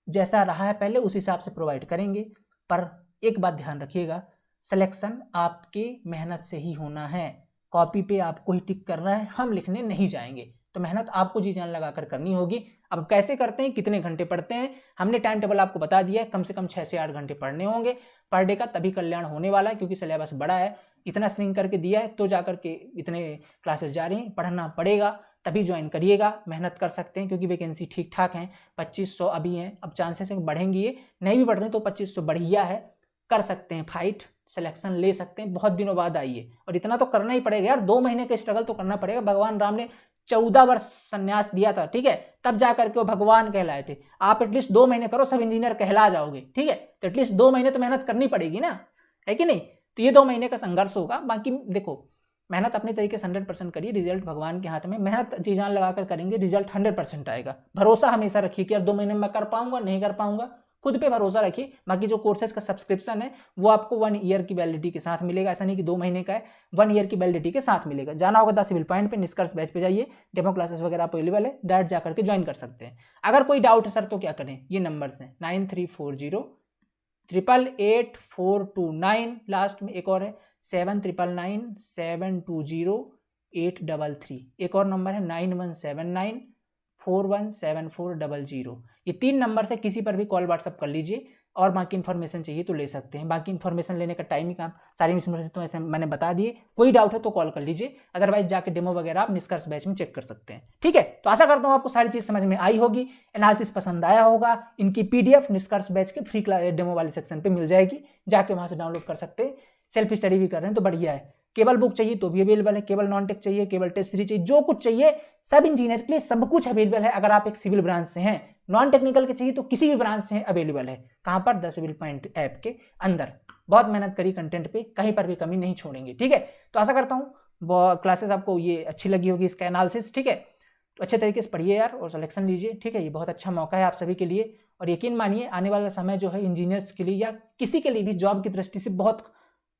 जैसा रहा है पहले उस हिसाब से प्रोवाइड करेंगे। पर एक बात ध्यान रखिएगा, सिलेक्शन आपके मेहनत से ही होना है, कॉपी पे आपको ही टिक करना है, हम लिखने नहीं जाएंगे, तो मेहनत आपको जी जान लगाकर करनी होगी। अब कैसे करते हैं, कितने घंटे पढ़ते हैं, हमने टाइम टेबल आपको बता दिया है, कम से कम 6 से 8 घंटे पढ़ने होंगे पर डे का, तभी कल्याण होने वाला है, क्योंकि सिलेबस बड़ा है, इतना स्विंग करके दिया है तो जाकर के इतने क्लासेस जा रही हैं, पढ़ना पड़ेगा, तभी ज्वाइन करिएगा। मेहनत कर सकते हैं क्योंकि वैकेंसी ठीक ठाक है, 2500 अभी हैं, अब चांसेस हैं बढ़ेंगी, ये नहीं भी बढ़ रहे तो 2500 बढ़िया है, कर सकते हैं फाइट, सिलेक्शन ले सकते हैं, बहुत दिनों बाद आइए, और इतना तो करना ही पड़ेगा यार, 2 महीने का स्ट्रगल तो करना पड़ेगा। भगवान राम ने 14 वर्ष संन्यास दिया था, ठीक है, तब जाकर के वो भगवान कहलाए थे। आप एटलीस्ट 2 महीने करो, सब इंजीनियर कहला जाओगे, ठीक है, तो एटलीस्ट 2 महीने तो मेहनत करनी पड़ेगी ना, है कि नहीं। तो ये 2 महीने का संघर्ष होगा, बाकी देखो मेहनत अपने तरीके से 100% करिए, रिजल्ट भगवान के हाथ में, मेहनत जी जान लगाकर करेंगे, रिजल्ट 100% आएगा। भरोसा हमेशा रखिए कि यार 2 महीने में कर पाऊंगा, नहीं कर पाऊंगा, खुद पे भरोसा रखिए। बाकी जो कोर्सेज का सब्सक्रिप्शन है वो आपको 1 ईयर की वैलिडिटी के साथ मिलेगा, ऐसा नहीं कि 2 महीने का है, 1 ईयर की वैलिडिटी के साथ मिलेगा। जाना होगा द सिविल पॉइंट पे, निष्कर्ष बैच पे जाइए, डेमो क्लासेस वगैरह अवेलेबल है, डायरेक्ट जाकर के ज्वाइन कर सकते हैं। अगर कोई डाउट है सर तो क्या करें, ये नंबर्स हैं 9340888429, लास्ट में एक और है 7999720833, एक और नंबर है 9179417400। ये 3 नंबर से किसी पर भी कॉल व्हाट्सअप कर लीजिए, और बाकी इन्फॉर्मेशन चाहिए तो ले सकते हैं। बाकी इन्फॉर्मेशन लेने का टाइम ही काम, सारी इन्फॉर्मेशन तो ऐसे मैंने बता दिए, कोई डाउट है तो कॉल कर लीजिए, अदरवाइज जाके डेमो वगैरह आप निष्कर्ष बैच में चेक कर सकते हैं, ठीक है। तो आशा करता हूँ आपको सारी चीज समझ में आई होगी, एनालिसिस पसंद आया होगा। इनकी PDF निष्कर्ष बैच के फ्री डेमो वाले सेक्शन पे मिल जाएगी, जाके वहां से डाउनलोड कर सकते हैं। सेल्फ स्टडी भी कर रहे हैं तो बढ़िया है, केवल बुक चाहिए तो भी अवेलेबल है, केवल नॉन टेक चाहिए, केवल टेस्ट सीरीज चाहिए, जो कुछ चाहिए सब इंजीनियर के लिए सब कुछ अवेलेबल है। अगर आप एक सिविल ब्रांच से हैं, नॉन टेक्निकल के चाहिए तो किसी भी ब्रांच से अवेलेबल है। कहां पर, द सिविल पॉइंट ऐप के अंदर। बहुत मेहनत करी कंटेंट पे, कहीं पर भी कमी नहीं छोड़ेंगे, ठीक है। तो आशा करता हूँ क्लासेस आपको ये अच्छी लगी होगी, इसका एनालिसिस, ठीक है। तो अच्छे तरीके से पढ़िए यार और सिलेक्शन लीजिए, ठीक है। ये बहुत अच्छा मौका है आप सभी के लिए, और यकीन मानिए आने वाला समय जो है इंजीनियर्स के लिए या किसी के लिए भी जॉब की दृष्टि से बहुत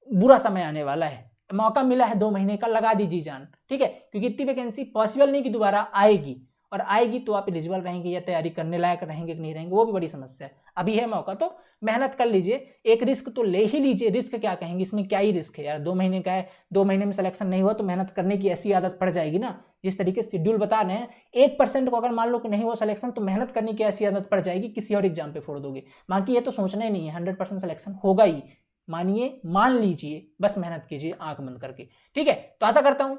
बुरा समय आने वाला है। मौका मिला है 2 महीने का, लगा दीजिए जान, ठीक है, क्योंकि इतनी वैकेंसी पॉसिबल नहीं कि दोबारा आएगी, और आएगी तो आप एलिजिबल रहेंगे या तैयारी करने लायक रहेंगे कि नहीं रहेंगे, वो भी बड़ी समस्या है। अभी है मौका तो मेहनत कर लीजिए, एक रिस्क तो ले ही लीजिए। रिस्क क्या कहेंगे, इसमें क्या ही रिस्क है यार, 2 महीने का है, 2 महीने में सिलेक्शन नहीं हुआ तो मेहनत करने की ऐसी आदत पड़ जाएगी ना, जिस तरीके से शेड्यूल बता रहे हैं। 1% को अगर मान लो कि नहीं हुआ सिलेक्शन तो मेहनत करने की ऐसी आदत पड़ जाएगी, किसी और एग्जाम पे फोड़ दोगे। बाकी ये तो सोचना ही नहीं है, 100% सिलेक्शन होगा ही, मानिए, मान लीजिए, बस मेहनत कीजिए आंख बंद करके, ठीक है। तो आशा करता हूं,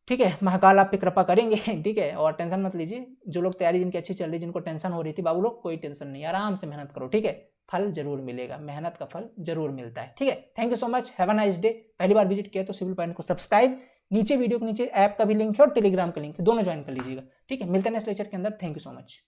ठीक है, महाकाल आप पे कृपा करेंगे, ठीक है। और टेंशन मत लीजिए, जो लोग तैयारी जिनकी अच्छी चल रही, जिनको टेंशन हो रही थी, बाबू लोग कोई टेंशन नहीं, आराम से मेहनत करो, ठीक है, फल जरूर मिलेगा, मेहनत का फल जरूर मिलता है, ठीक है। Thank you so much, have a nice day. पहली बार विजिट किया तो सिविल पॉइंट को सब्सक्राइब, नीचे वीडियो के नीचे ऐप का भी लिंक है और टेलीग्राम का लिंक है, दोनों ज्वाइन कर लीजिएगा। ठीक है, मिलते हैं नेक्स्ट लेक्चर के अंदर। Thank you so much.